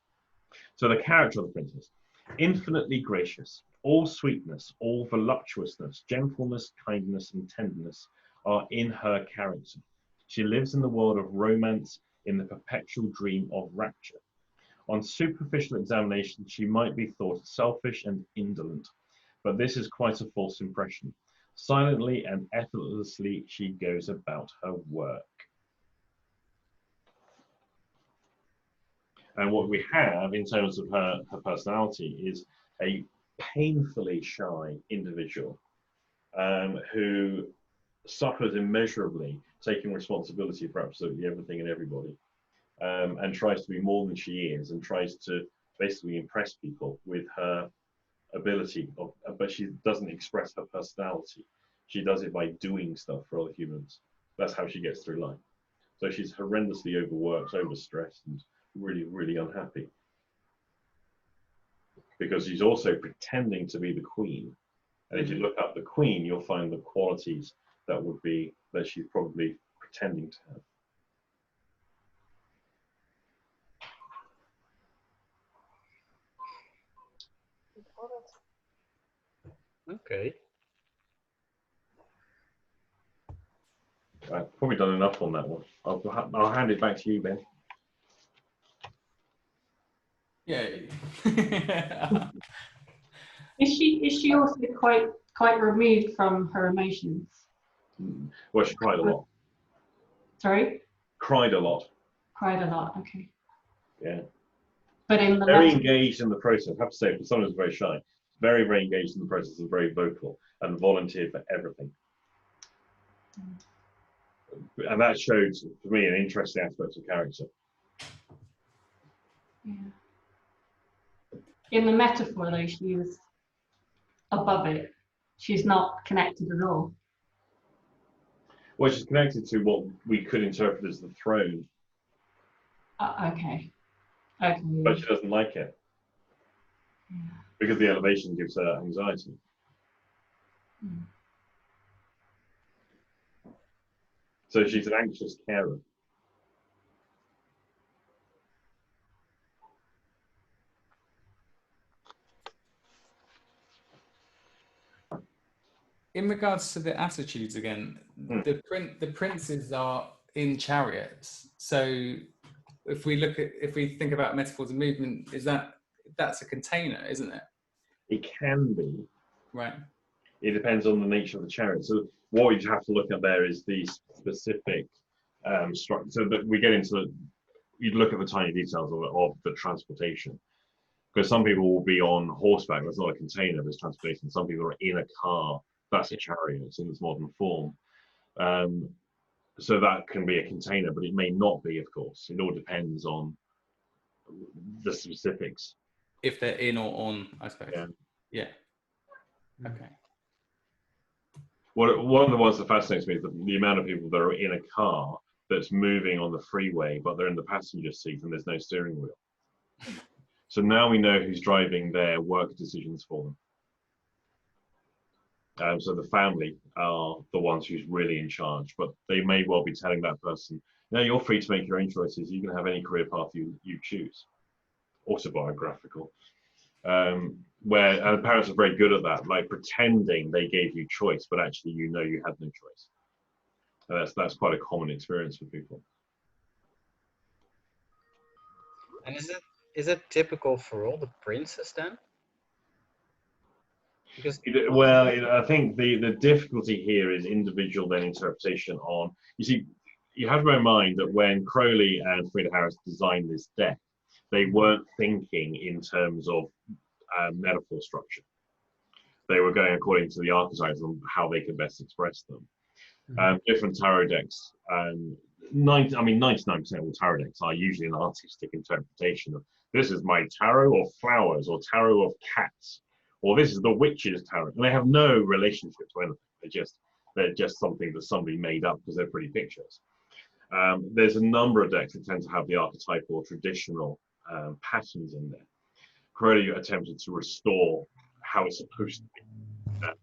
So the character of the princess, infinitely gracious, all sweetness, all voluptuousness, gentleness, kindness, and tenderness are in her character. She lives in the world of romance, in the perpetual dream of rapture. On superficial examination, she might be thought selfish and indolent, but this is quite a false impression. Silently and effortlessly, she goes about her work. And what we have in terms of her personality is a painfully shy individual who suffers immeasurably, taking responsibility for absolutely everything and everybody, and tries to be more than she is, and tries to basically impress people with her ability, but she doesn't express her personality. She does it by doing stuff for other humans. That's how she gets through life. So she's horrendously overworked, overstressed, and really, really unhappy. Because she's also pretending to be the queen. And if you look up the queen, you'll find the qualities that she's probably pretending to have. Okay. I've probably done enough on that one. I'll hand it back to you, Ben. Yay. Is she also quite removed from her emotions? Well, she cried a lot. Sorry? Cried a lot. Cried a lot, okay. Yeah. But in the Very engaged in the process. I have to say, for someone who's very shy, very, very engaged in the process and very vocal and volunteered for everything. And that showed, for me, an interesting aspect of character. Yeah. In the metaphor, though, she is above it. She's not connected at all. Well, she's connected to what we could interpret as the throne. Okay. Okay. But she doesn't like it. Yeah. Because the elevation gives her anxiety. Mm. So she's an anxious carer. In regards to the attitudes again, the princes are in chariots. So if we think about metaphors of movement, that's a container, isn't it? It can be. Right. It depends on the nature of the chariot. So what you have to look at there is the specific structure. So that we get into, you look at the tiny details of the transportation. Because some people will be on horseback, that's not a container, it's transportation. Some people are in a car, that's a chariot in its modern form. So that can be a container, but it may not be, of course. It all depends on the specifics. If they're in or on, I suppose. Yeah. Okay. One of the ones that fascinates me is the amount of people that are in a car that's moving on the freeway, but they're in the passenger seat and there's no steering wheel. So now we know who's driving their work decisions for them. So the family are the ones who's really in charge, but they may well be telling that person, no, you're free to make your own choices. You can have any career path you choose. Autobiographical. Where and parents are very good at that, like pretending they gave you choice, but actually you know you had no choice. And that's quite a common experience for people. And is it typical for all the princes then? Because I think the difficulty here is individual then interpretation on. You see, you have to bear in mind that when Crowley and Frida Harris designed this deck, they weren't thinking in terms of metaphor structure. They were going according to the archetypes and how they could best express them. Different tarot decks, 99% of all tarot decks are usually an artistic interpretation of this is my tarot of flowers or tarot of cats, or this is the witch's tarot. And they have no relationship to anything. They're just something that somebody made up because they're pretty pictures. There's a number of decks that tend to have the archetypal or traditional patterns in there. Crowley attempted to restore how it's supposed to be,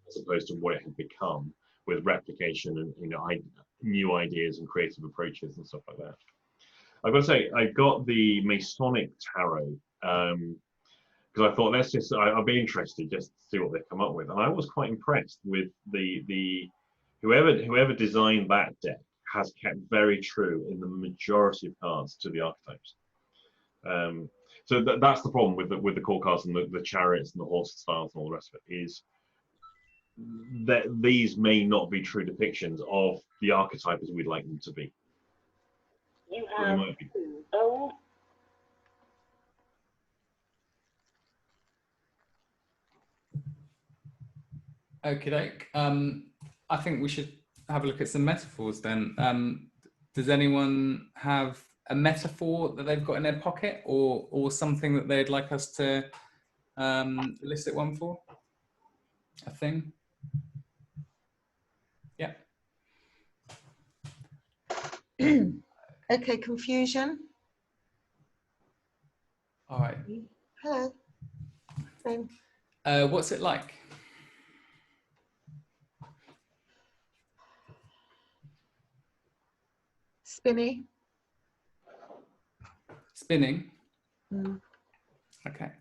as opposed to what it had become, with replication and new ideas and creative approaches and stuff like that. I've got to say, I got the Masonic tarot because I thought I'll be interested just to see what they come up with, and I was quite impressed with the whoever designed that deck has kept very true in the majority of cards to the archetypes. So that's the problem with the core cards and the chariots and the horse styles and all the rest of it, is that these may not be true depictions of the archetype as we'd like them to be. You have old. Okay, I think we should have a look at some metaphors then. Does anyone have a metaphor that they've got in their pocket, or something that they'd like us to elicit one for? A thing? Yeah. Okay, confusion. All right. Hello. Same. What's it like? Spinny. Spinning. Mm. Okay.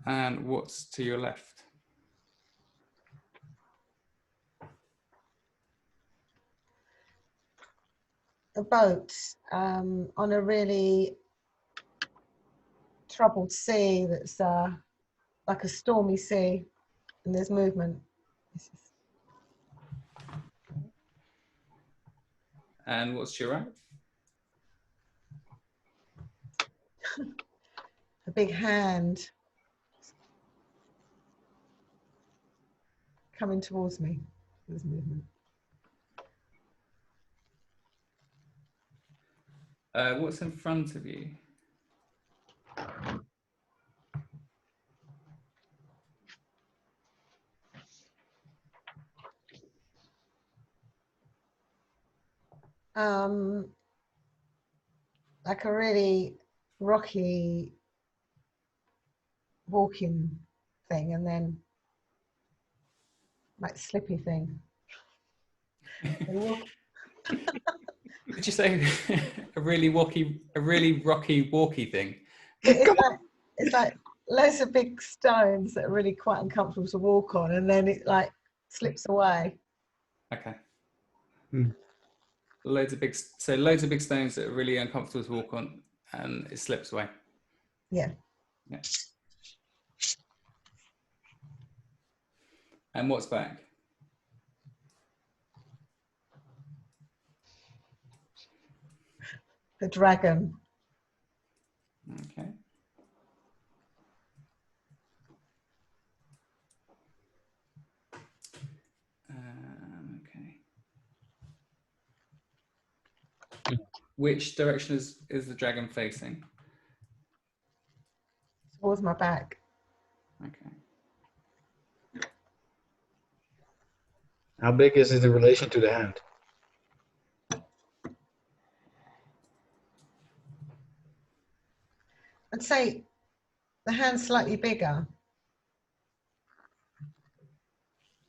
And what's to your left? A boat on a really troubled sea that's like a stormy sea, and there's movement. And what's to your right? A big hand coming towards me. There's movement. What's in front of you? Like a really rocky walking thing, and then like slippy thing. Did you say a really rocky walky thing? It's like loads of big stones that are really quite uncomfortable to walk on, and then it like slips away. Okay. loads of big stones that are really uncomfortable to walk on, and it slips away. Yeah. Yeah. And what's back? The dragon. Okay. Okay. Which direction is the dragon facing? Towards my back. Okay. How big is it in relation to the hand? I'd say the hand's slightly bigger.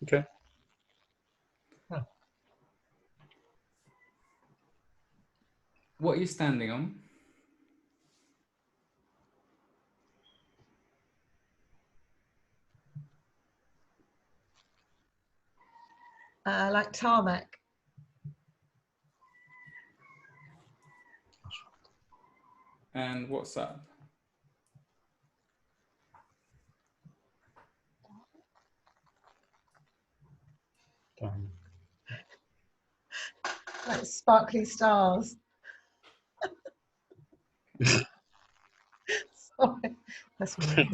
Okay. What are you standing on? Like tarmac. And what's up? Like sparkly stars. Sorry, that's weird.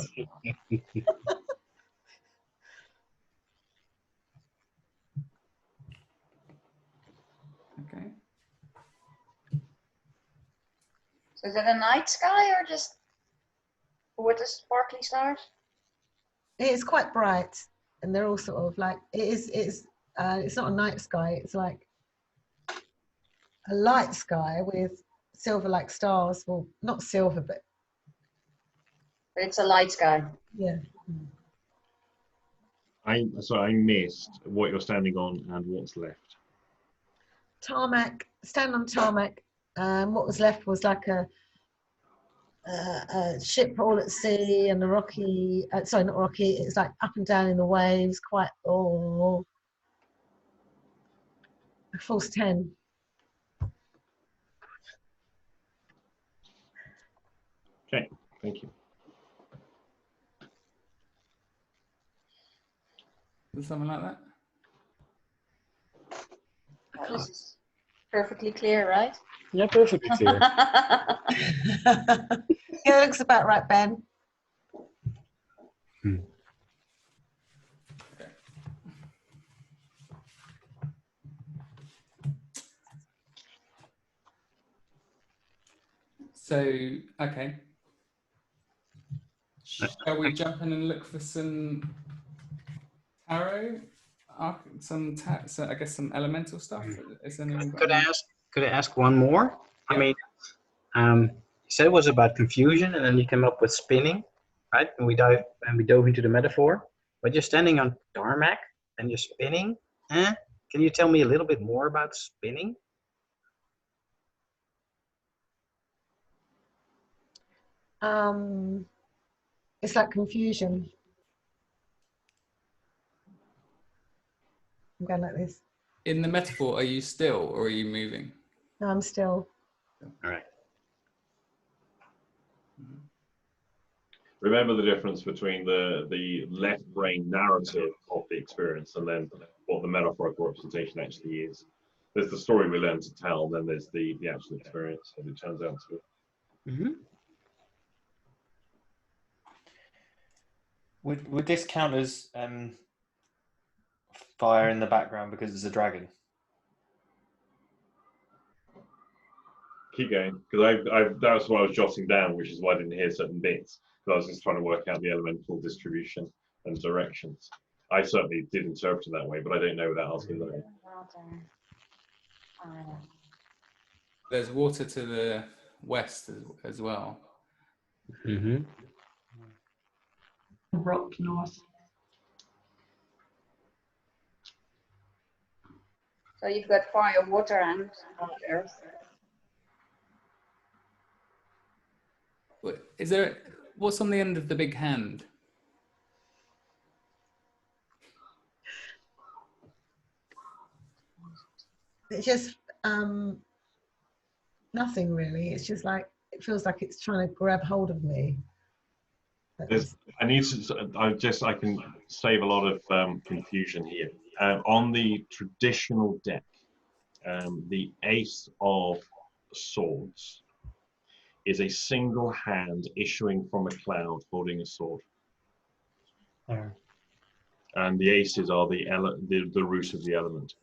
Okay. So is it a night sky or just with the sparkly stars? It's quite bright, and they're all sort of like it's not a night sky. It's like a light sky with silver-like stars. Well, not silver, but It's a light sky. yeah. I missed what you're standing on and what's left. Tarmac. Stand on tarmac. What was left was like a ship all at sea and the rocky. Sorry, not rocky. It's like up and down in the waves. Quite a false 10. Okay, thank you. Is something like that? Oh, this is perfectly clear, right? Yeah, perfectly clear. Yeah, looks about right, Ben. Okay. So, okay. Shall we jump in and look for some tarot? So I guess some elemental stuff. Is anyone got any? Could I ask one more? Yeah. I mean, you said it was about confusion, and then you came up with spinning, right? And we dove into the metaphor. But you're standing on tarmac and you're spinning. Can you tell me a little bit more about spinning? It's like confusion. I'm going like this. In the metaphor, are you still or are you moving? No, I'm still. All right. Remember the difference between the left brain narrative of the experience and then what the metaphorical representation actually is. There's the story we learn to tell, then there's the actual experience as it turns out to be. Mm-hmm. Would this count as fire in the background because it's a dragon? Keep going, because that's what I was jotting down, which is why I didn't hear certain bits. Because I was just trying to work out the elemental distribution and directions. I certainly did interpret it that way, but I don't know without asking them. There's water to the west as well. Mm-hmm. Rock north. So you've got fire, water, and earth. Is there? What's on the end of the big hand? It's just Nothing really. It's just like it feels like it's trying to grab hold of me. I can save a lot of confusion here. On the traditional deck, the Ace of Swords is a single hand issuing from a cloud holding a sword. And the aces are the root of the element.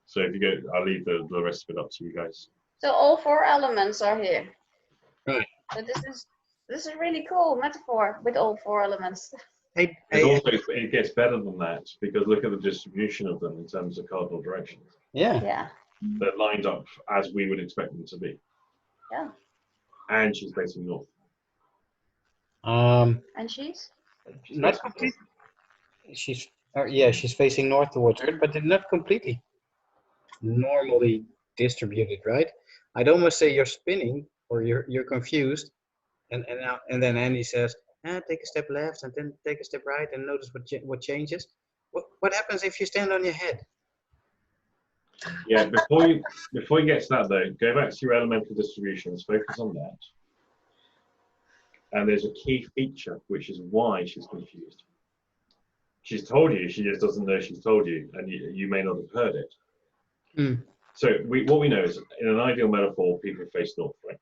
So if you go, I'll leave the rest of it up to you guys. So all 4 elements are here. Right. So this is really cool metaphor with all 4 elements. It gets better than that because look at the distribution of them in terms of cardinal directions. Yeah. They're lined up as we would expect them to be. Yeah. And she's facing north. And she's? Not completely. She's facing north towards Earth, but not completely normally distributed, right? I'd almost say you're spinning or you're confused, and then Andy says, take a step left and then take a step right and notice what changes. What happens if you stand on your head? Yeah, before you get to that though, go back to your elemental distributions, focus on that. And there's a key feature, which is why she's confused. She's told you, she just doesn't know she's told you, and you may not have heard it. So what we know is, in an ideal metaphor, people face north, right?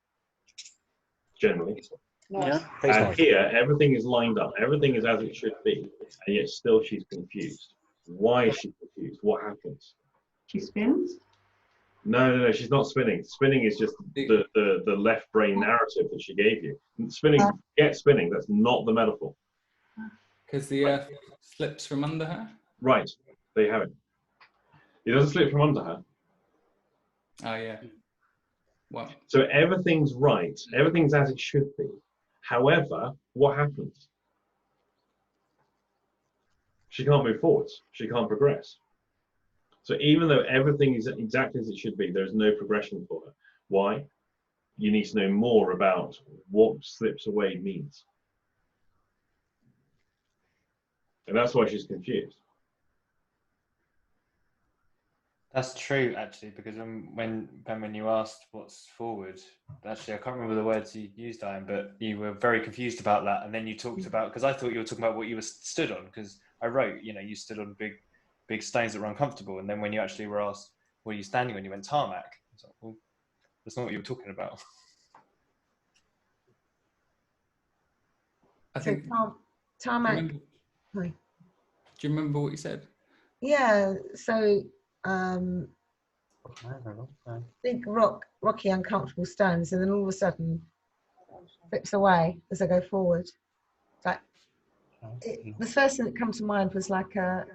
Generally. Yeah. And here, everything is lined up. Everything is as it should be, and yet still she's confused. Why is she confused? What happens? She spins? No, she's not spinning. Spinning is just the left brain narrative that she gave you. Spinning, get spinning. That's not the metaphor. Because the earth slips from under her? Right. There you have it. It doesn't slip from under her. Oh, yeah. Well. So everything's right. Everything's as it should be. However, what happens? She can't move forwards. She can't progress. So even though everything is exactly as it should be, there's no progression for her. Why? You need to know more about what slips away means. And that's why she's confused. That's true, actually, because when you asked what's forward, actually, I can't remember the words you used, Ian, but you were very confused about that. And then you talked about, because I thought you were talking about what you were stood on, because I wrote, you stood on big stones that were uncomfortable. And then when you actually were asked, what are you standing on? You went tarmac. I was like, well, that's not what you were talking about. I think. Tarmac. Do you remember what you said? Yeah. So big rocky, uncomfortable stones, and then all of a sudden flips away as I go forward. Like the first thing that comes to mind was like a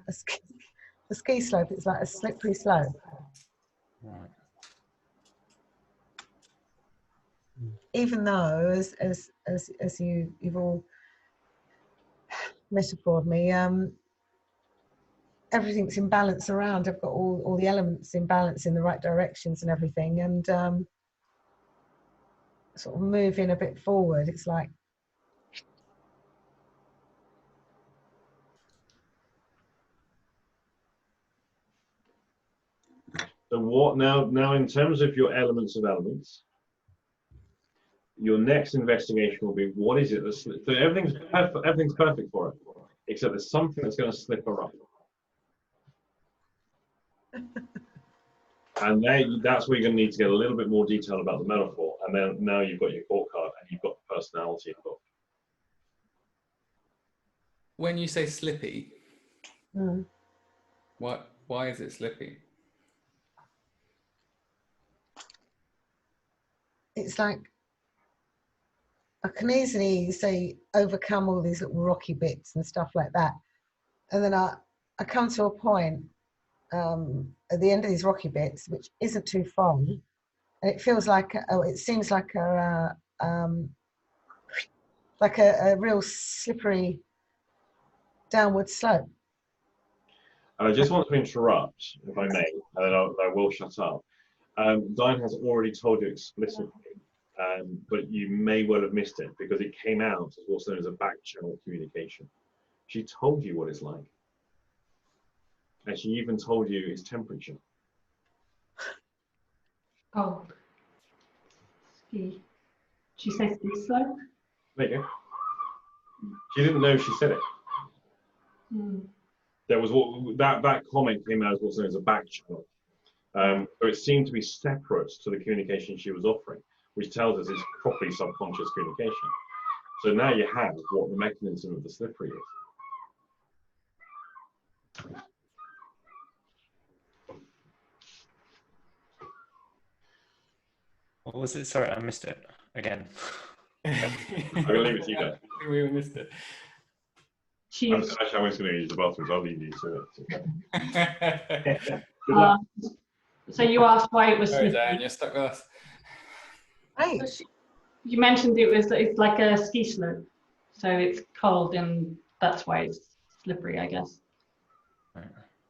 ski slope. It's like a slippery slope. Right. Even though, as you've all metaphored me, everything's in balance around. I've got all the elements in balance in the right directions and everything, and sort of moving a bit forward. It's like So what now in terms of your elements of elements, your next investigation will be what is it that's so everything's perfect for it, except there's something that's going to slip her up. And that's where you're going to need to get a little bit more detail about the metaphor. And then now you've got your court card and you've got the personality involved. When you say slippy, why is it slippy? it's like I can easily say overcome all these little rocky bits and stuff like that, and then I come to a point at the end of these rocky bits, which isn't too far, and it feels like it seems like a real slippery downward slope. I just want to interrupt, if I may, and then I will shut up. Diane has already told you explicitly, but you may well have missed it because it came out as what's known as a back channel communication. She told you what it's like. And she even told you its temperature. Oh, ski. She says ski slope. There you go. She didn't know she said it. There was that comment came out as what's known as a back channel. So it seemed to be separate to the communication she was offering, which tells us it's properly subconscious communication. So now you have what the mechanism of the slippery is. What was it? Sorry, I missed it again. I'm going to leave it to you guys. We missed it. Actually, I'm just going to use the bathroom, so I'll leave you to it. So you asked why it was Sorry, slippery. Dan, you're stuck with us. Right. You mentioned it's like a ski slope, so it's cold and that's why it's slippery, I guess.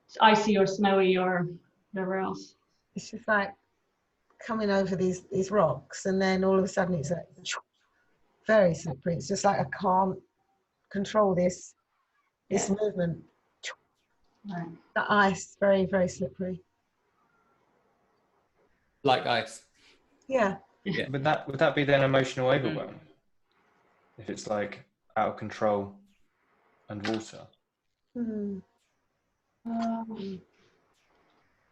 It's icy or snowy or whatever else. It's just like coming over these rocks, and then all of a sudden it's like very slippery. It's just like I can't control this movement. Right. The ice, very, very slippery. Like ice. Yeah. Yeah. Would that be then emotional overwhelm? If it's like out of control and water? Then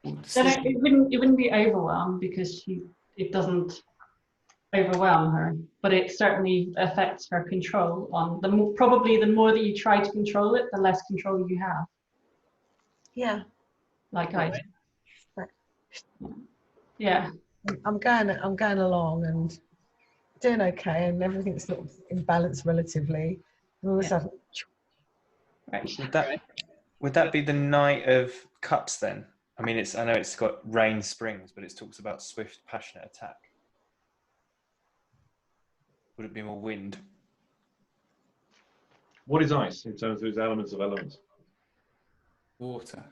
it wouldn't be overwhelmed because it doesn't overwhelm her, but it certainly affects her control on probably the more that you try to control it, the less control you have. Yeah. Like I do. Right. Yeah. I'm going along and doing okay, and everything's sort of in balance relatively. And all of a sudden, right. Would that be the Knight of Cups then? I mean, I know it's got rain springs, but it talks about swift, passionate attack. Would it be more wind? What is ice in terms of its elements of elements? Water.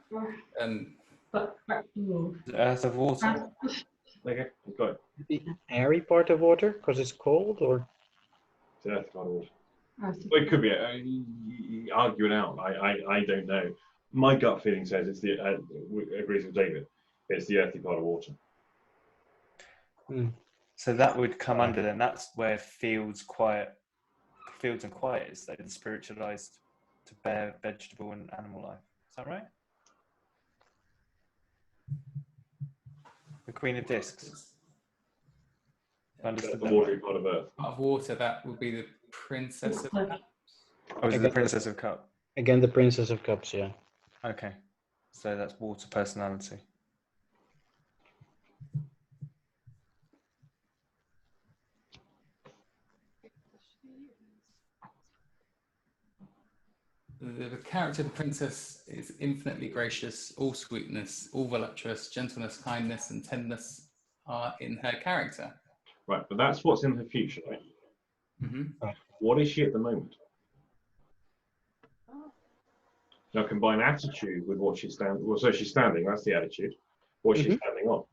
Earth of water. Okay, got it. The airy part of water because it's cold, or it's the earth part of water. Well, it could be. You argue it out. I don't know. My gut feeling says it's the agrees with David. It's the earthy part of water. So that would come under then. That's where fields and quiet is. They're spiritualized to bear vegetable and animal life. Is that right? The Queen of Discs. Understood the watery part of Earth. Part of water, that would be the Princess of Cups. Oh, is it the Princess of Cups? Again, the Princess of Cups, yeah. Okay. So that's water personality. The character of the princess is infinitely gracious, all sweetness, all voluptuous, gentleness, kindness, and tenderness are in her character. Right, but that's what's in her future, right? Mm-hmm. What is she at the moment? Now combine attitude with what she's standing. Well, so she's standing. That's the attitude. What's she standing on?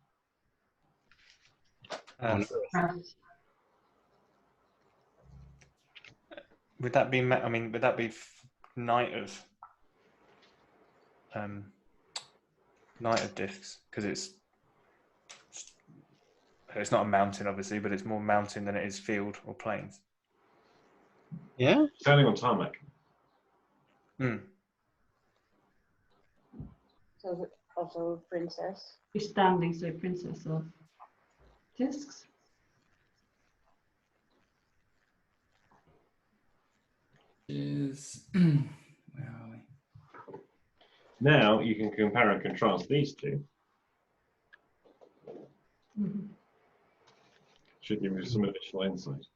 Would that be? I mean, would that be Knight of Discs? Because it's not a mountain, obviously, but it's more mountain than it is field or plains. Yeah. Standing on tarmac. So also princess. She's standing, so Princess of Discs. Is where are we? Now you can compare and contrast these two. Should give you some additional insight.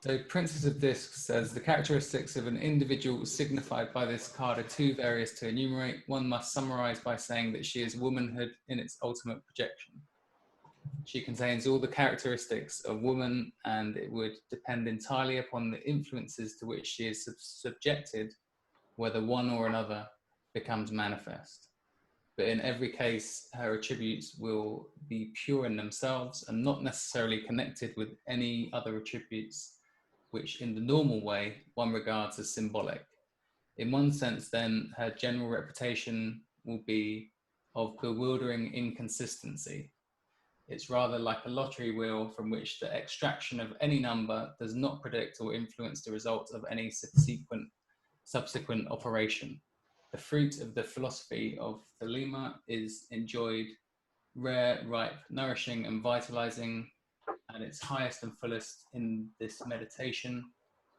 So Princess of Discs says the characteristics of an individual signified by this card are too various to enumerate. One must summarize by saying that she is womanhood in its ultimate projection. She contains all the characteristics of woman, and it would depend entirely upon the influences to which she is subjected, whether one or another becomes manifest. But in every case, her attributes will be pure in themselves and not necessarily connected with any other attributes, which in the normal way one regards as symbolic. In one sense, then, her general reputation will be of bewildering inconsistency. It's rather like a lottery wheel from which the extraction of any number does not predict or influence the result of any subsequent operation. The fruit of the philosophy of Thelema is enjoyed, rare, ripe, nourishing, and vitalizing at its highest and fullest in this meditation.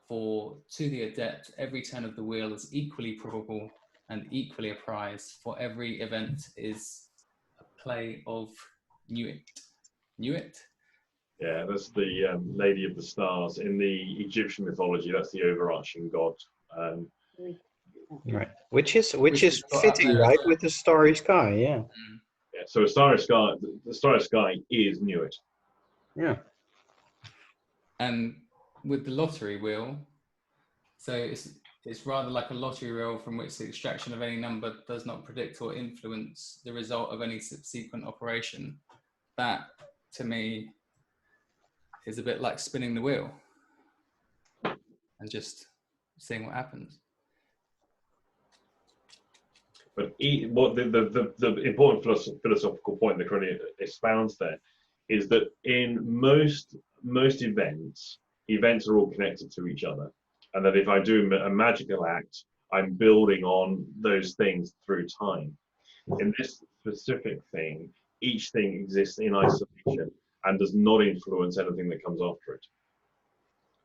For to the adept, every turn of the wheel is equally probable and equally a prize, for every event is a play of Nuit. Nuit? Yeah, that's the Lady of the Stars. In the Egyptian mythology, that's the overarching god. Right. Which is is fitting, right, with the starry sky, yeah. Yeah, so a starry sky, the starry sky is Nuit. Yeah. And with the lottery wheel, so it's rather like a lottery wheel from which the extraction of any number does not predict or influence the result of any subsequent operation. That, to me, is a bit like spinning the wheel and just seeing what happens. But what the important philosophical point that Cornelia expounds there is that in most events are all connected to each other, and that if I do a magical act, I'm building on those things through time. In this specific thing, each thing exists in isolation and does not influence anything that comes after it.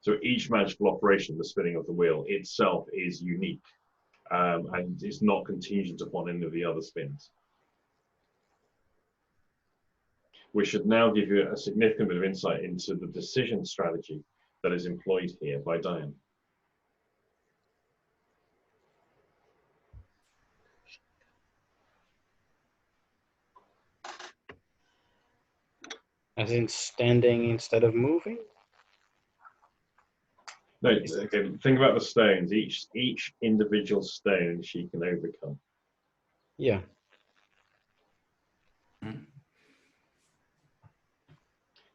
So each magical operation, the spinning of the wheel itself, is unique, and is not contingent upon any of the other spins. We should now give you a significant bit of insight into the decision strategy that is employed here by Diane. As in standing instead of moving? No, okay, think about the stones. Each individual stone she can overcome. Yeah.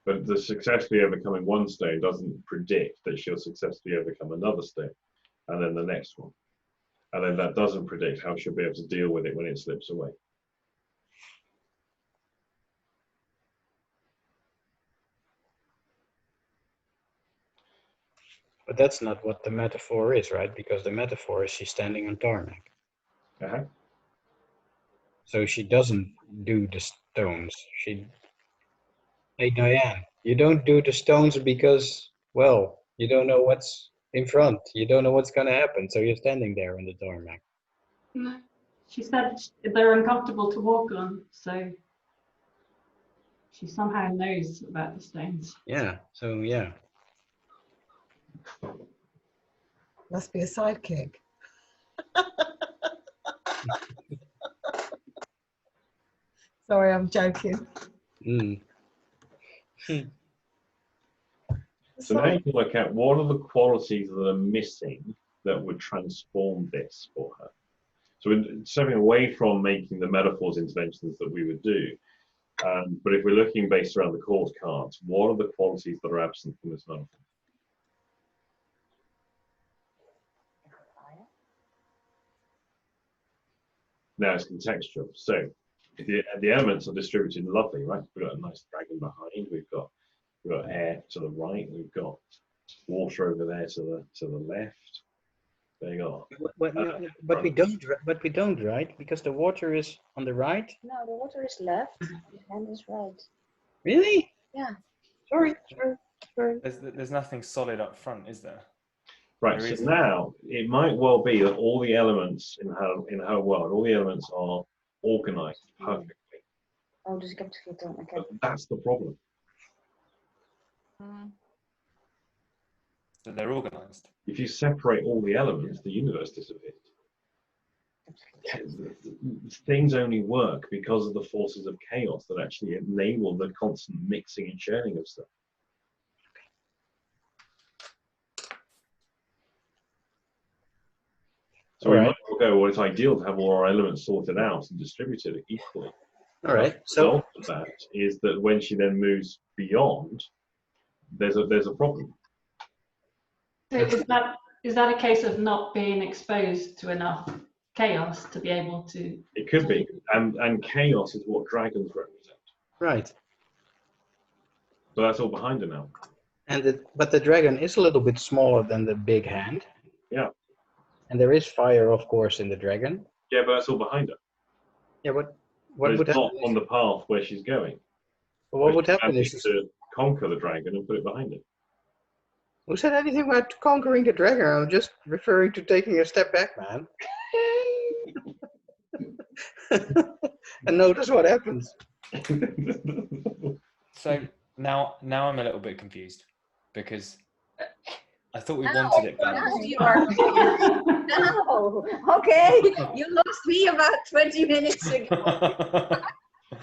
But the successfully overcoming one stone doesn't predict that she'll successfully overcome another stone, and then the next one. And then that doesn't predict how she'll be able to deal with it when it slips away. But that's not what the metaphor is, right? Because the metaphor is she's standing on tarmac. Uh-huh. So she doesn't do the stones. Hey, Diane, you don't do the stones because, well, you don't know what's in front. You don't know what's going to happen. So you're standing there on the tarmac. No. She said they're uncomfortable to walk on, so she somehow knows about the stones. Yeah, so yeah. Must be a sidekick. Sorry, I'm joking. Mm. So now you can work out what are the qualities that are missing that would transform this for her. So we're stepping away from making the metaphors interventions that we would do. But if we're looking based around the court cards, what are the qualities that are absent from this metaphor? Now it's contextual. So the elements are distributed lovely, right? We've got a nice dragon behind. We've got air to the right. We've got water over there to the left. There you go. But we don't, right? Because the water is on the right. No, the water is left, the hand is right. Really? Yeah. Sorry. There's nothing solid up front, is there? Right, so now it might well be that all the elements in her world, all the elements are organized perfectly. Oh, dus ik heb te veel toon. Okay. But that's the problem. That they're organized. If you separate all the elements, the universe disappears. Things only work because of the forces of chaos that actually enable the constant mixing and sharing of stuff. So we might well go, well, it's ideal to have all our elements sorted out and distributed equally. All right. The result of that is that when she then moves beyond, there's a problem. So is that a case of not being exposed to enough chaos to be able to. It could be, and chaos is what dragons represent. Right. So that's all behind her now. And but the dragon is a little bit smaller than the big hand. Yeah. And there is fire, of course, in the dragon. Yeah, but that's all behind her. Yeah, but But what would it's not happen? on the path where she's going. What would happen She is has to conquer the dragon and put it behind her. who said anything about conquering the dragon? I'm just referring to taking a step back, man. And notice what happens. So now I'm a little bit confused because I thought we wanted it Now balanced. you are. No. Okay. You lost me about 20 minutes ago.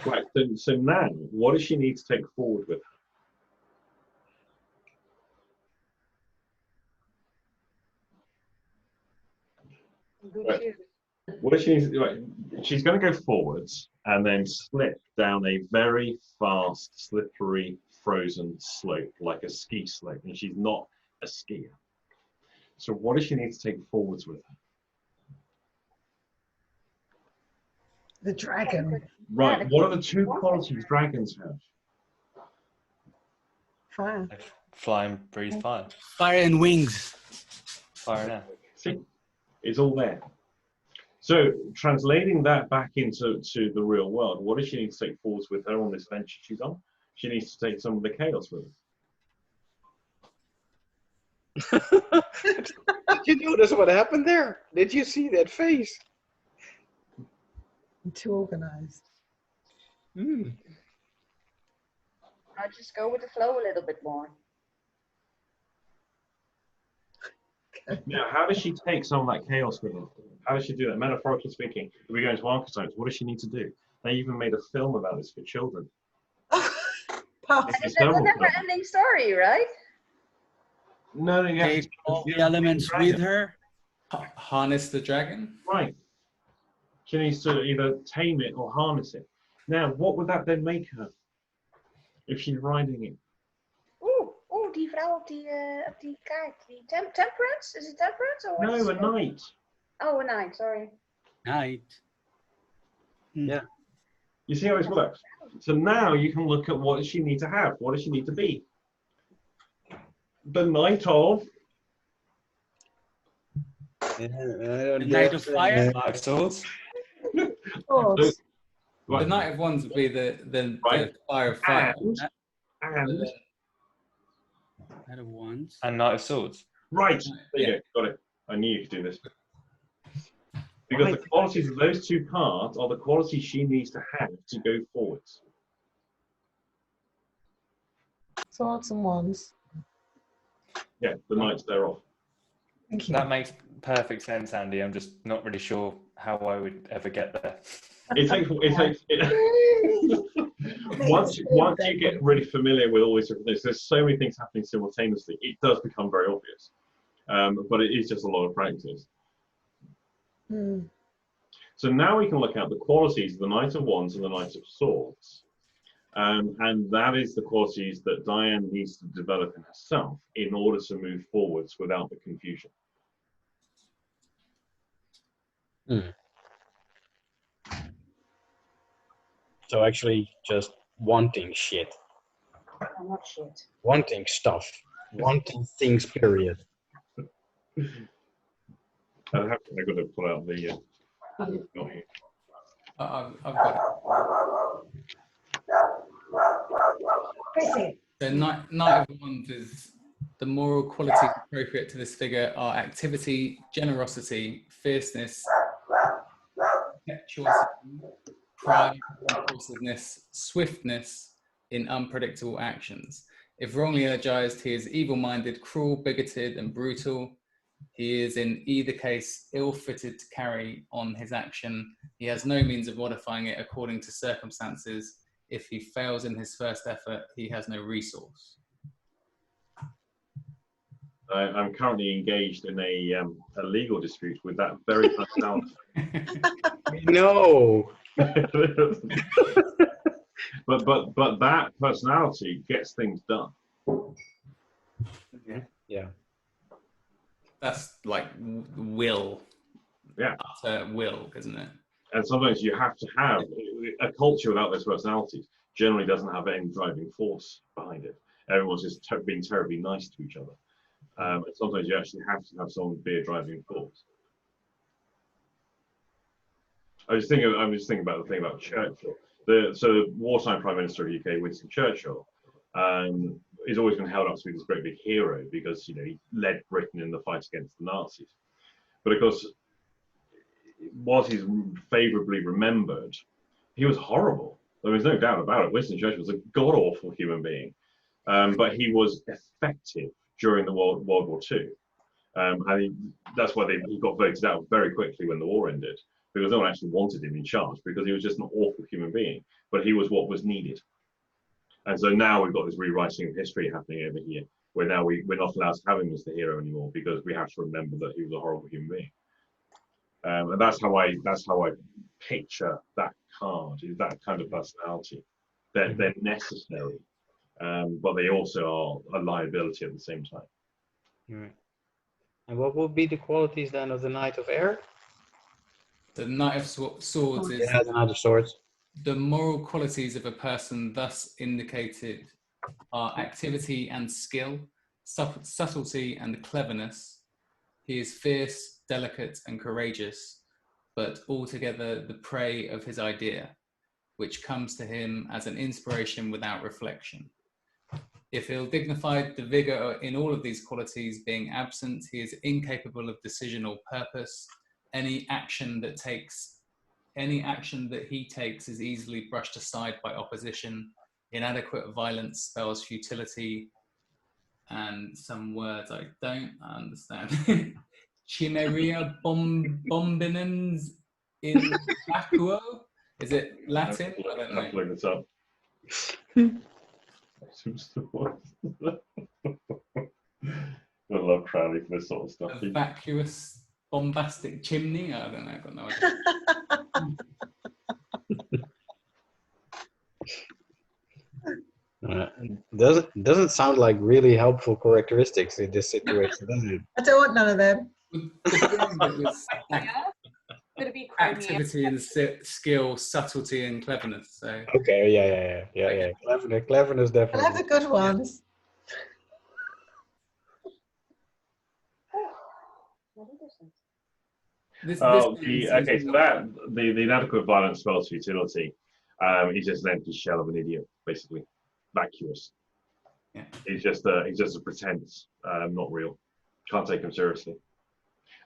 Right, so now, what does she need to take forward with her? Good Right. shoes. What does she need to do? Right, she's going to go forwards and then slip down a very fast, slippery, frozen slope, like a ski slope, and she's not a skier. So what does she need to take forwards with her? The dragon. Right, Yeah, what are the two qualities dragons have? Fire. Fly and breathe fire. Fire and wings. Fire and air. See, it's all there. So translating that back into the real world, what does she need to take forwards with her on this venture she's on? She needs to take some of the chaos with her. Did you notice what happened there? Did you see that face? Too organized. Hmm. I'll just go with the flow a little bit more. Now, how does she take some of that chaos with her? How does she do that? Metaphorically speaking, if we go into archetypes, what does she need to do? They even made a film about this for children. Puff. It's a never-ending story, right? No, yeah. Take all the elements with her. Harness the dragon. Right. She needs to either tame it or harness it. Now, what would that then make her if she's riding it? Oeh, die vrouw op die kaart. Die temperance? Is it temperance or what? No, is a it called? knight. Oh, a knight, sorry. Night. Yeah. You see how it works? So now you can look at what does she need to have? What does she need to be? The knight of... The Knight of Fire. Knight of Swords. Swords. Right. The Knight of Wands would be the Right. Fire of Fire. And Knight of Wands. And Knight of Swords. right, there you go, got it. I knew you could do this. Because the qualities of those two cards are the qualities she needs to have to go forwards. Swords and wands. Yeah, the knight's thereof. Thank you. That makes perfect sense, Andy. I'm just not really sure how I would ever get there. Once you get really familiar with all these different things, there's so many things happening simultaneously, it does become very obvious. But it is just a lot of practice. Hmm. So now we can look at the qualities of the Knight of Wands and the Knight of Swords. And that is the qualities that Diane needs to develop in herself in order to move forwards without the confusion. Hmm. So actually just wanting shit. Oh, not shit. Wanting stuff. Wanting things, period. I've got to pull out the... not here. I've got it. The Knight of Wands is the moral qualities appropriate to this figure are activity, generosity, fierceness, impetuosity, pride, impulsiveness, swiftness in unpredictable actions. If wrongly energized, he is evil-minded, cruel, bigoted, and brutal. He is in either case ill-fitted to carry on his action. He has no means of modifying it according to circumstances. If he fails in his first effort, he has no resource. I'm currently engaged in a legal dispute with that very personality. No. but that personality gets things done. Yeah. That's like will. utter will, isn't it? And sometimes you have to have a culture without those personalities. Generally, doesn't have any driving force behind it. Everyone's just being terribly nice to each other. And sometimes you actually have to have someone be a driving force. I'm just thinking about the thing about Churchill. So the wartime Prime Minister of the UK, Winston Churchill, is always been held up to be this great big hero because he led Britain in the fight against the Nazis. But of course, whilst he's favourably remembered, he was horrible. There's no doubt about it. Winston Churchill was a god-awful human being, but he was effective during the World War II. That's why he got voted out very quickly when the war ended, because no one actually wanted him in charge, because he was just an awful human being, but he was what was needed. And so now we've got this rewriting of history happening over here, where now we're not allowed to have him as the hero anymore, because we have to remember that he was a horrible human being. And that's how I picture that card, is that kind of personality. They're necessary, but they also are a liability at the same time. Right. And what would be the qualities then of the Knight of Air? The Knight of Swords is the Knight of Swords. the moral qualities of a person thus indicated are activity and skill, subtlety and cleverness. He is fierce, delicate and courageous, but altogether the prey of his idea, which comes to him as an inspiration without reflection. If ill-dignified, the vigour in all of these qualities being absent, he is incapable of decision or purpose. Any action that he takes is easily brushed aside by opposition. Inadequate violence spells futility, and some words I don't understand. Chimeria bombinans in vacuo? Is it Latin? I don't know. I'll look this up. I love Crowley for this sort of stuff. A vacuous, bombastic chimney? I don't know. I've got no idea. Doesn't sound like really helpful characteristics in this situation, does it? I don't want none of them. Activity and skill, subtlety and cleverness. So. Okay, yeah. Cleverness definitely. I'll have the good ones. Okay, so that the inadequate violence spells futility. He's just an empty shell of an idiot, basically, vacuous. Yeah. He's just a pretense, not real. Can't take him seriously.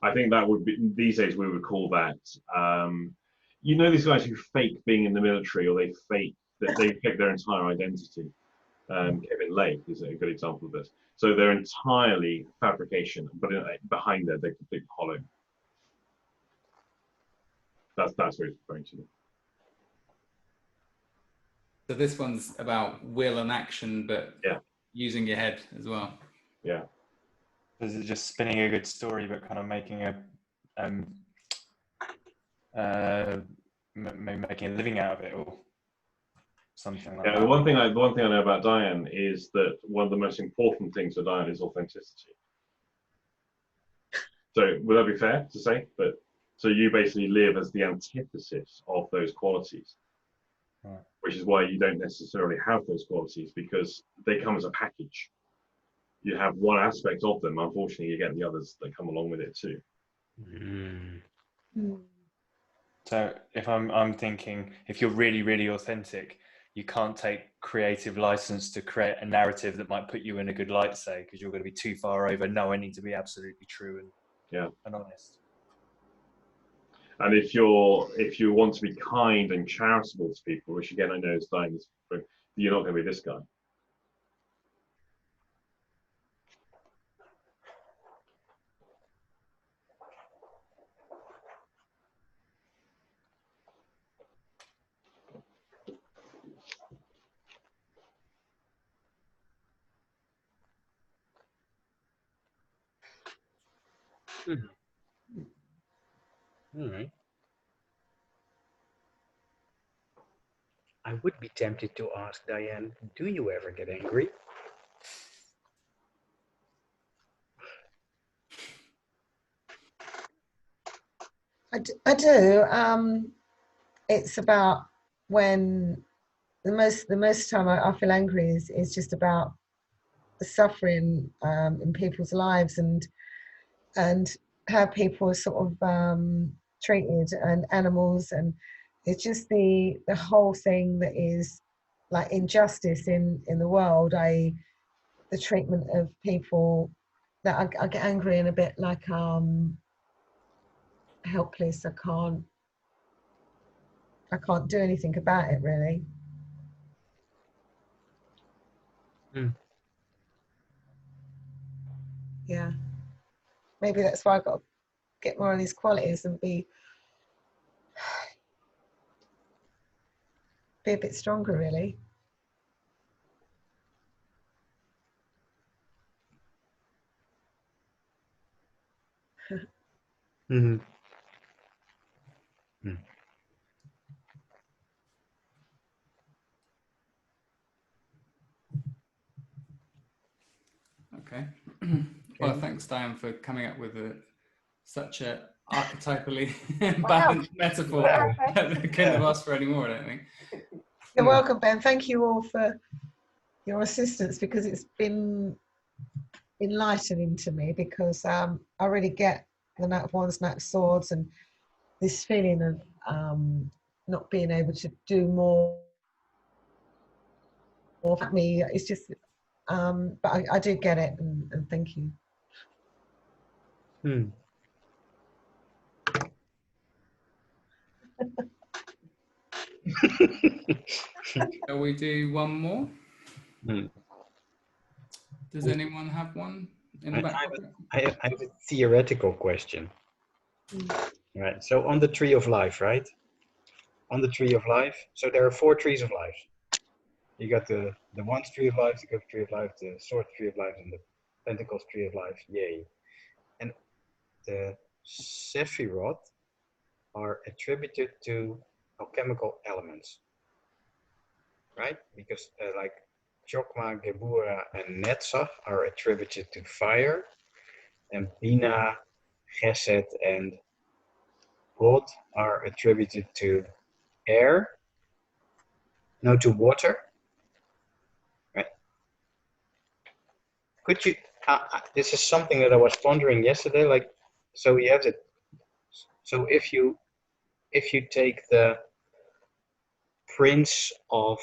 I think that would be, these days we would call that, these guys who fake being in the military, or they fake their entire identity. Kevin Lake is a good example of this. So they're entirely fabrication, but behind there they're completely hollow. That's what it's referring to. So this one's about will and action, but using your head as well. Yeah. Is it just spinning a good story, but kind of making making a living out of it, or something like that? Yeah. The one thing I know about Diane is that one of the most important things for Diane is authenticity. So would that be fair to say? But so you basically live as the antithesis of those qualities, right. Which is why you don't necessarily have those qualities, because they come as a package. You have one aspect of them. Unfortunately, you get the others that come along with it too. So if I'm thinking, if you're really, really authentic, you can't take creative license to create a narrative that might put you in a good light, say, because you're going to be too far over. No, I need to be absolutely true and honest. And if you want to be kind and charitable to people, which again I know is dying, you're not going to be this guy. All right. I would be tempted to ask Diane, do you ever get angry? I do. It's about when the most time I feel angry is just about the suffering in people's lives and how people are sort of treated and animals, and it's just the whole thing that is like injustice in the world. The treatment of people that I get angry and a bit like helpless. I can't do anything about it really. Yeah, maybe that's why I've got to get more of these qualities and be a bit stronger really. Mm-hmm. Okay. Well, thanks, Diane, for coming up with such a archetypally balanced metaphor. Wow. I couldn't have asked for any more, I don't think. You're welcome, Ben. Thank you all for your assistance, because it's been enlightening to me, because I really get the Knight of Wands, Knight of Swords, and this feeling of not being able to do more for me. It's just, but I do get it, and thank you. Shall we do one more? Does anyone have one in the back pocket? I have a theoretical question. Right. So on the tree of life, right? On the tree of life. So there are 4 trees of life. You got the Wands tree of life, the Cup tree of life, the Sword tree of life, and the Pentacles tree of life. Yay. And the Sephiroth are attributed to alchemical elements, right? Because like Chokma, Gebura, and Netzach are attributed to fire, and Bina, Chesed, and Hod are attributed to air, no, to water, right? Could you, this is something that I was pondering yesterday, like, so you have it, so if you take the Prince of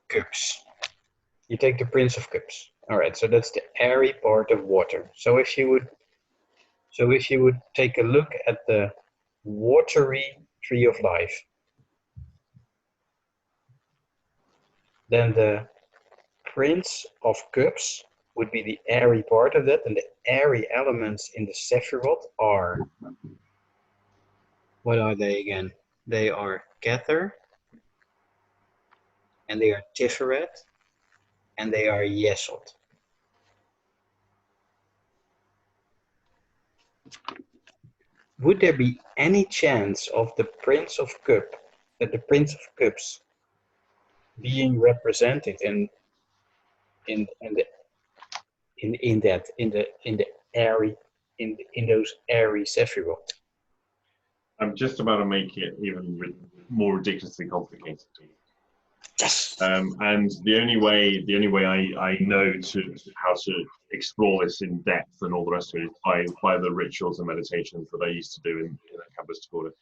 Cups, you take the Prince of Cups, all right, so that's the airy part of water. So if you would take a look at the watery tree of life, then the Prince of Cups would be the airy part of that, and the airy elements in the Sephiroth are, what are they again? They are Kether, and they are Tiferet, and they are Yesod. Would there be any chance of the Prince of Cups, the Prince of Cups, being represented in those airy Sephiroth? I'm just about to make it even more ridiculously complicated. Yes. And the only way I know how to explore this in depth and all the rest of it is by the rituals and meditations that I used to do in a Kabbalistic order.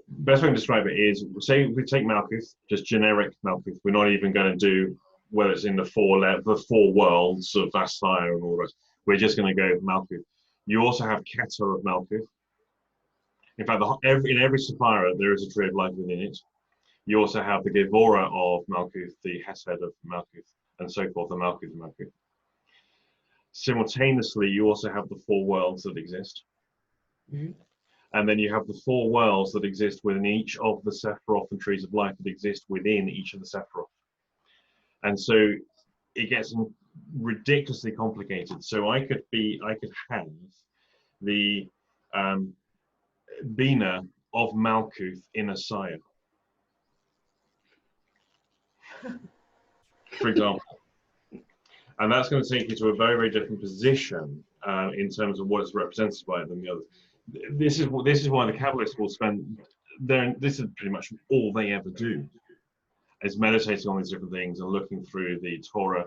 Best way to describe it is, say we take Malkuth, just generic Malkuth. We're not even going to do whether it's in the four worlds of Vastaya and all the rest. We're just going to go Malkuth. You also have Keter of Malkuth. In fact, in every Sapphira there is a tree of life within it. You also have the Gevora of Malkuth, the Hesed of Malkuth, and so forth, the Malkuth of Malkuth. Simultaneously, you also have the 4 worlds that exist. Mm-hmm. And then you have the 4 worlds that exist within each of the Sephiroth and trees of life that exist within each of the Sephiroth. And so it gets ridiculously complicated. So I could have the Bina of Malkuth in a Saya, for example. And that's going to take you to a very, very different position in terms of what is represented by it than the others. this is why the Kabbalists will spend this is pretty much all they ever do, is meditating on these different things and looking through the Torah,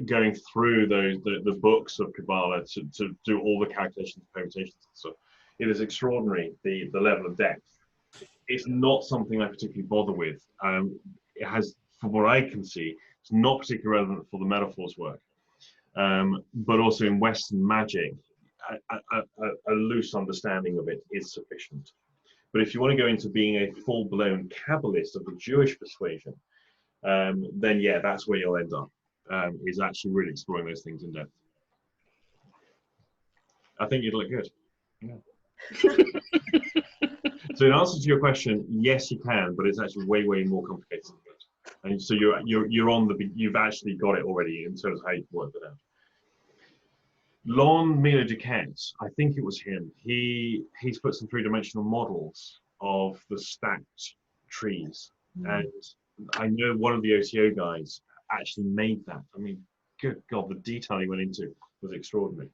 going through the books of Kabbalah to do all the calculations, permutations and stuff. It is extraordinary, the level of depth. It's not something I particularly bother with. It has, from what I can see, it's not particularly relevant for the metaphors work. But also in Western magic, a loose understanding of it is sufficient. But if you want to go into being a full-blown Kabbalist of the Jewish persuasion, then yeah, that's where you'll end up, is actually really exploring those things in depth. I think you'd look good. Yeah. So in answer to your question, yes, you can, but it's actually way, way more complicated than that. And so you've actually got it already in terms of how you can work that out. Lon Milo Duquette, I think it was him, he's put some three-dimensional models of the stacked trees. And I know one of the OTO guys actually made that. I mean, good God, the detail he went into was extraordinary.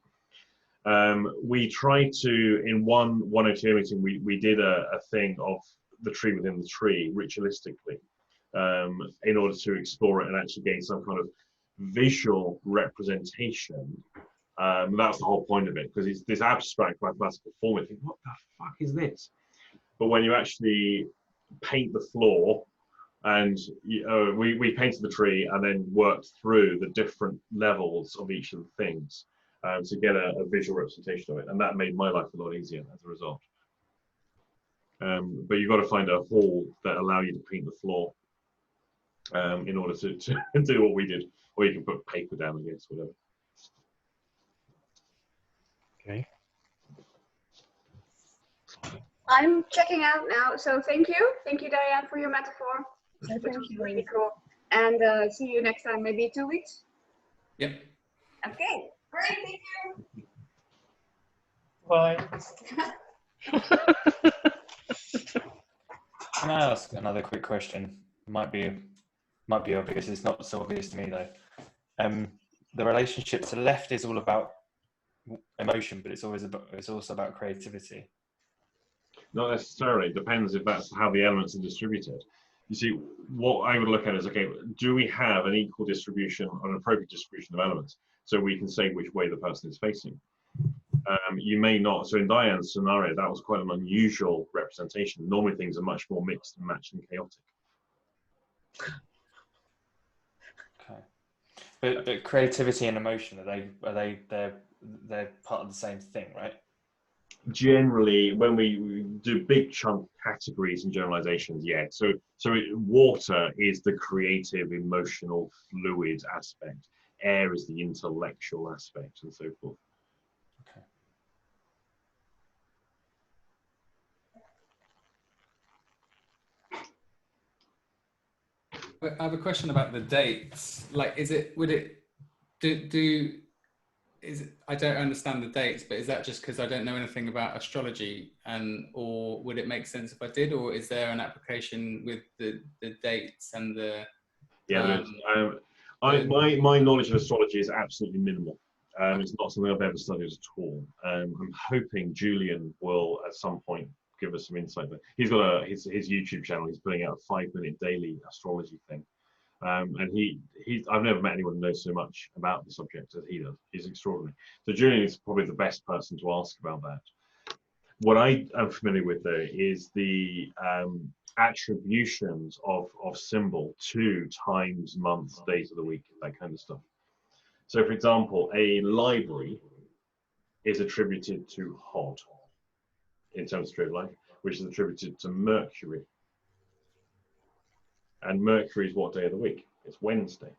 We tried to, in one OTO meeting, we did a thing of the tree within the tree ritualistically, in order to explore it and actually gain some kind of visual representation. That's the whole point of it, because it's this abstract mathematical form. You think, what the fuck is this? But when you actually paint the floor, and we painted the tree and then worked through the different levels of each of the things to get a visual representation of it, and that made my life a lot easier as a result. But you've got to find a hall that allow you to paint the floor in order to do what we did, or you can put paper down, I guess, whatever. Okay. I'm checking out now, so thank you, Diane, for your metaphor, which was really cool. And see you next time, maybe 2 weeks. Yep. Okay, great, thank you. Bye. Can I ask another quick question? Might be obvious. It's not so obvious to me though. The relationship to the left is all about emotion, but it's also about creativity. Not necessarily. It depends if that's how the elements are distributed. You see, what I would look at is, okay, do we have an equal distribution, an appropriate distribution of elements, so we can say which way the person is facing? You may not. So in Diane's scenario, that was quite an unusual representation. Normally things are much more mixed and matched and chaotic. Okay. But creativity and emotion, they're part of the same thing, right? Generally, when we do big chunk categories and generalizations, yeah. So water is the creative, emotional, fluid aspect. Air is the intellectual aspect, and so forth. Okay. I have a question about the dates. Like, I don't understand the dates, but is that just because I don't know anything about astrology, or would it make sense if I did, or is there an application with the dates and the? Yeah, my knowledge of astrology is absolutely minimal. It's not something I've ever studied at all. I'm hoping Julian will at some point give us some insight. But he's got his YouTube channel. He's putting out a 5-minute daily astrology thing. And I've never met anyone who knows so much about the subject as he does. He's extraordinary. So Julian is probably the best person to ask about that. What I am familiar with though is the attributions of symbol to times, months, days of the week, that kind of stuff. So for example, a library is attributed to Hod in terms of trade life, which is attributed to Mercury. And Mercury is what day of the week? It's Wednesday.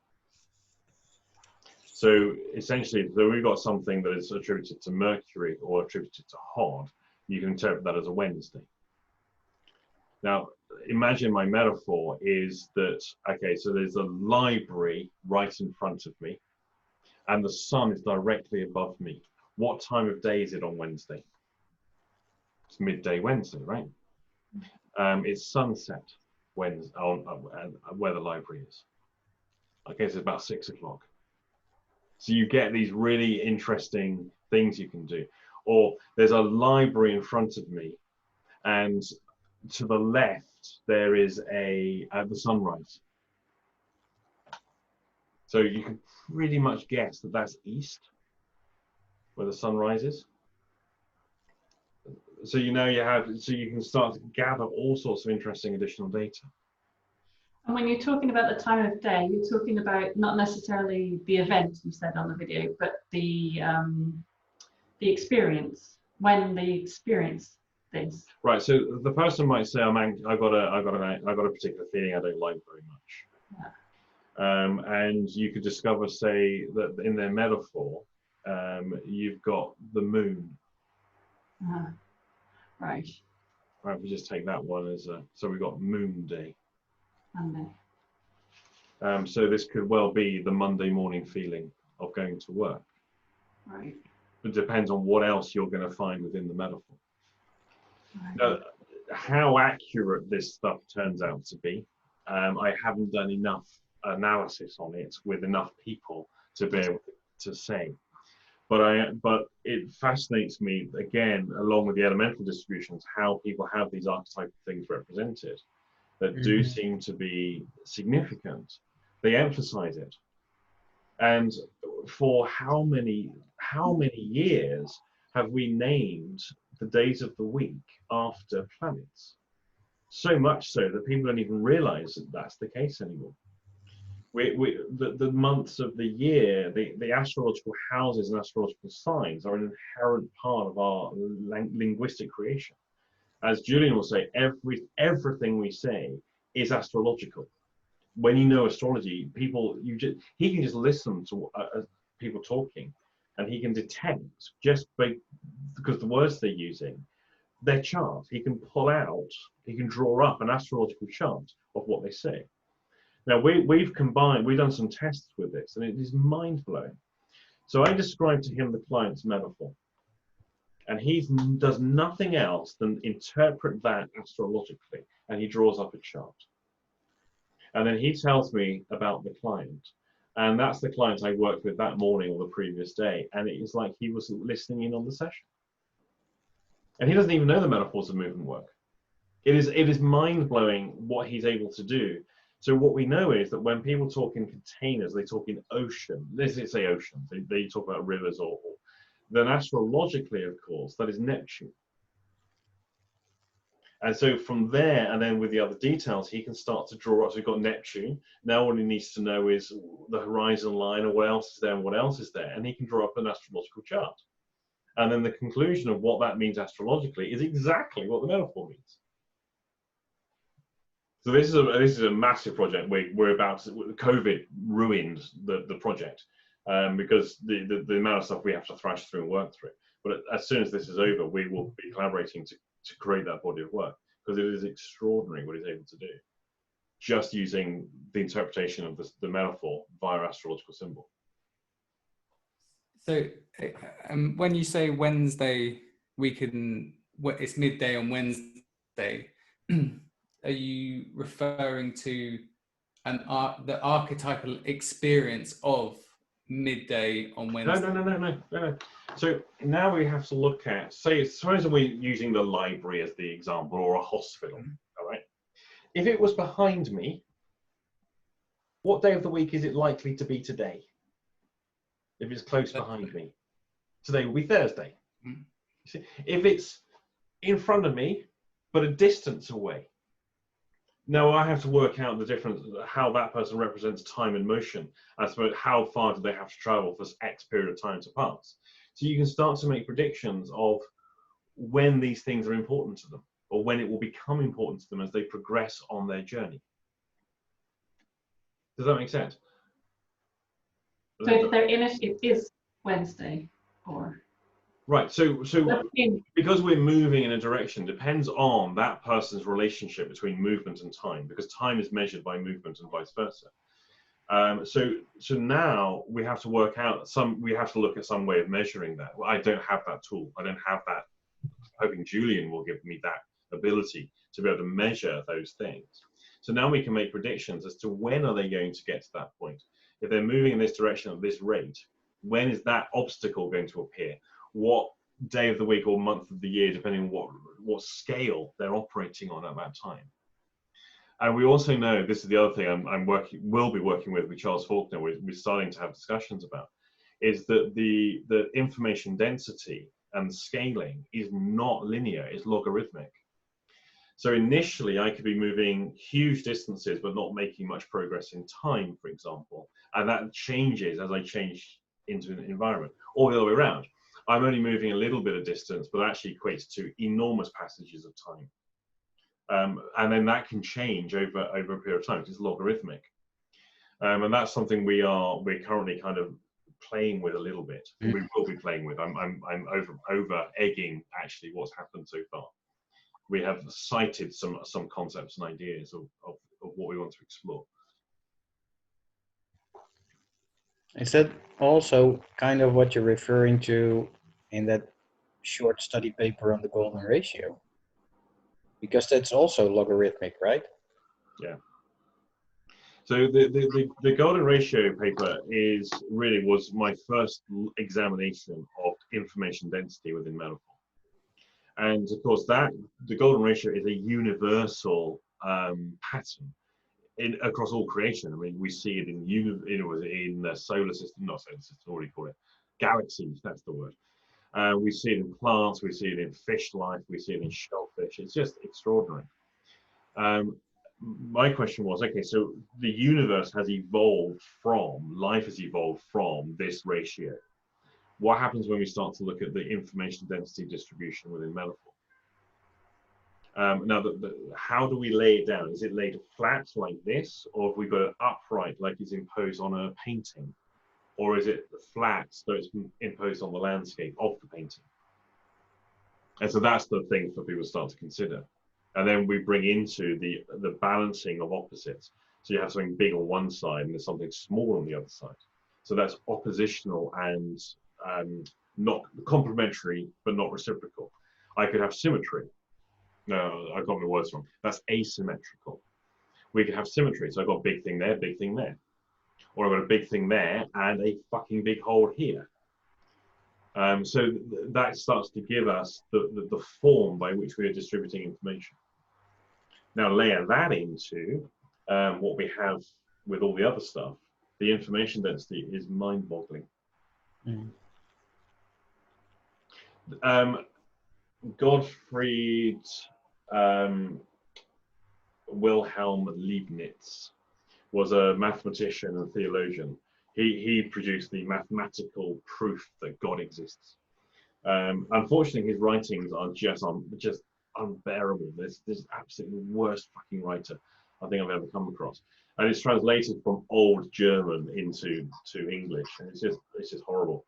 So essentially, so we've got something that is attributed to Mercury or attributed to Hod, you can interpret that as a Wednesday. Now, imagine my metaphor is that, okay, so there's a library right in front of me, and the sun is directly above me. What time of day is it on Wednesday? It's midday Wednesday, right? It's sunset Wednesday where the library is. I guess it's about 6 o'clock. So you get these really interesting things you can do. Or there's a library in front of me, and to the left there is the sunrise. So you can pretty much guess that that's east, where the sun rises. So you can start to gather all sorts of interesting additional data. And when you're talking about the time of day, you're talking about not necessarily the event you said on the video, but the experience, when they experience this. Right. So the person might say, I got a particular feeling I don't like very much. Yeah. And you could discover, say, that in their metaphor, you've got the moon. Right. Right. We just take that one as so we've got Moon Day. Monday. So this could well be the Monday morning feeling of going to work. Right. It depends on what else you're going to find within the metaphor. Right. Now, how accurate this stuff turns out to be, I haven't done enough analysis on it with enough people to be able to say. But it fascinates me, again, along with the elemental distributions, how people have these archetypal things represented that do seem to be significant. They emphasize it. And for how many years have we named the days of the week after planets? So much so that people don't even realize that that's the case anymore. The months of the year, the astrological houses and astrological signs are an inherent part of our linguistic creation. As Julian will say, everything we say is astrological. When you know astrology, he can just listen to people talking, and he can detect just because the words they're using, their chart. He can draw up an astrological chart of what they say. Now we've done some tests with this, and it is mind blowing. So I described to him the client's metaphor, and he does nothing else than interpret that astrologically, and he draws up a chart. And then he tells me about the client. And that's the client I worked with that morning or the previous day. And it is like he was listening in on the session. And he doesn't even know the metaphors of movement work. It is mind-blowing what he's able to do. So what we know is that when people talk in containers, they talk in ocean. Let's say oceans. They talk about rivers or then astrologically, of course, that is Neptune. And so from there, and then with the other details, he can start to draw up. So we've got Neptune. Now what he needs to know is the horizon line, or what else is there and what else is there. And he can draw up an astrological chart. And then the conclusion of what that means astrologically is exactly what the metaphor means. So this is a massive project. We're about to, COVID ruined the project because the amount of stuff we have to thrash through and work through. But as soon as this is over, we will be collaborating to create that body of work, because it is extraordinary what he's able to do, just using the interpretation of the metaphor via astrological symbol. So when you say Wednesday, it's midday on Wednesday, are you referring to the archetypal experience of midday on Wednesday? No. So now we have to look at, suppose we're using the library as the example, or a hospital, all right? If it was behind me, what day of the week is it likely to be today? If it's close behind me, today will be Thursday. You see? If it's in front of me, but a distance away, now I have to work out the difference, how that person represents time and motion. I suppose how far do they have to travel for X period of time to pass. So you can start to make predictions of when these things are important to them, or when it will become important to them as they progress on their journey. Does that make sense? So if they're in it is Wednesday, or right. So because we're moving in a direction, depends on that person's relationship between movement and time, because time is measured by movement and vice versa. So now we have to work out we have to look at some way of measuring that. Well, I don't have that tool. I don't have that. I'm hoping Julian will give me that ability to be able to measure those things. So now we can make predictions as to when are they going to get to that point. If they're moving in this direction at this rate, when is that obstacle going to appear? What day of the week or month of the year, depending on what scale they're operating on at that time. And we also know, this is the other thing will be working with Charles Faulkner, we're starting to have discussions about, is that the information density and the scaling is not linear, it's logarithmic. So initially I could be moving huge distances but not making much progress in time, for example, and that changes as I change into an environment, or the other way around. I'm only moving a little bit of distance, but actually equates to enormous passages of time. And then that can change over a period of time. It's logarithmic. And that's something we're currently kind of playing with a little bit. We will be playing with. I'm over egging actually what's happened so far. We have cited some concepts and ideas of what we want to explore. Is that also kind of what you're referring to in that short study paper on the golden ratio? Because that's also logarithmic, right? Yeah. So the golden ratio paper was my first examination of information density within metaphor. And of course the golden ratio is a universal pattern across all creation. I mean, we see it in the solar system, not solar system, what do you call it? Galaxies, that's the word. We see it in plants, we see it in fish life, we see it in shellfish. It's just extraordinary. My question was, okay, so the universe has evolved from, life has evolved from this ratio. What happens when we start to look at the information density distribution within metaphor? Now, how do we lay it down? Is it laid flat like this, or have we got it upright like it's imposed on a painting? Or is it flat so it's imposed on the landscape of the painting? And so that's the thing for people to start to consider. And then we bring into the balancing of opposites. So you have something big on one side and there's something small on the other side. So that's oppositional and not complementary, but not reciprocal. I could have symmetry. No, I got my words wrong. That's asymmetrical. We could have symmetry. So I've got a big thing there, big thing there. Or I've got a big thing there and a fucking big hole here. So that starts to give us the form by which we are distributing information. Now layer that into what we have with all the other stuff. The information density is mind-boggling. Gottfried Wilhelm Leibniz was a mathematician and theologian. He produced the mathematical proof that God exists. Unfortunately, his writings are just unbearable. This absolutely the worst fucking writer I think I've ever come across. And it's translated from Old German into English, and it's just horrible.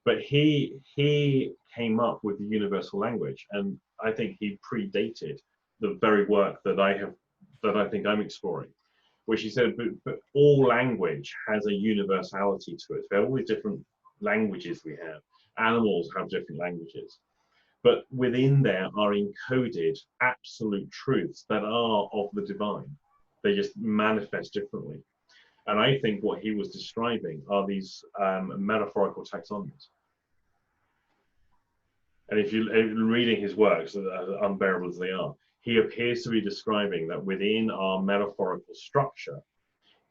But he came up with the universal language, and I think he predated the very work that I think I'm exploring. Which he said, but all language has a universality to it. We have all these different languages we have. Animals have different languages. But within there are encoded absolute truths that are of the divine. They just manifest differently. And I think what he was describing are these metaphorical taxonomies. And if you're reading his works, as unbearable as they are, he appears to be describing that within our metaphorical structure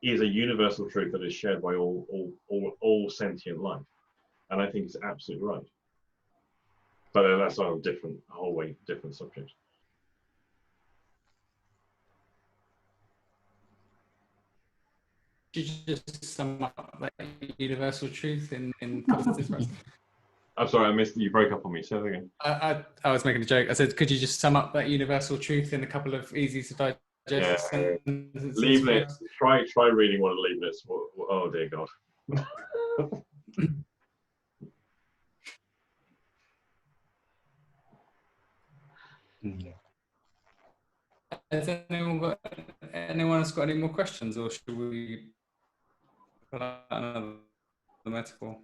is a universal truth that is shared by all sentient life. And I think it's absolutely right. But that's on a whole different subject. Could you just sum up that universal truth in concepts for us? I'm sorry, I missed. You broke up on me. Say that again. I was making a joke. I said, could you just sum up that universal truth in a couple of easy to digest sentences? Leibniz. Try reading one of Leibniz. Oh dear God. Has anyone else got any more questions, or should we put out another metaphor?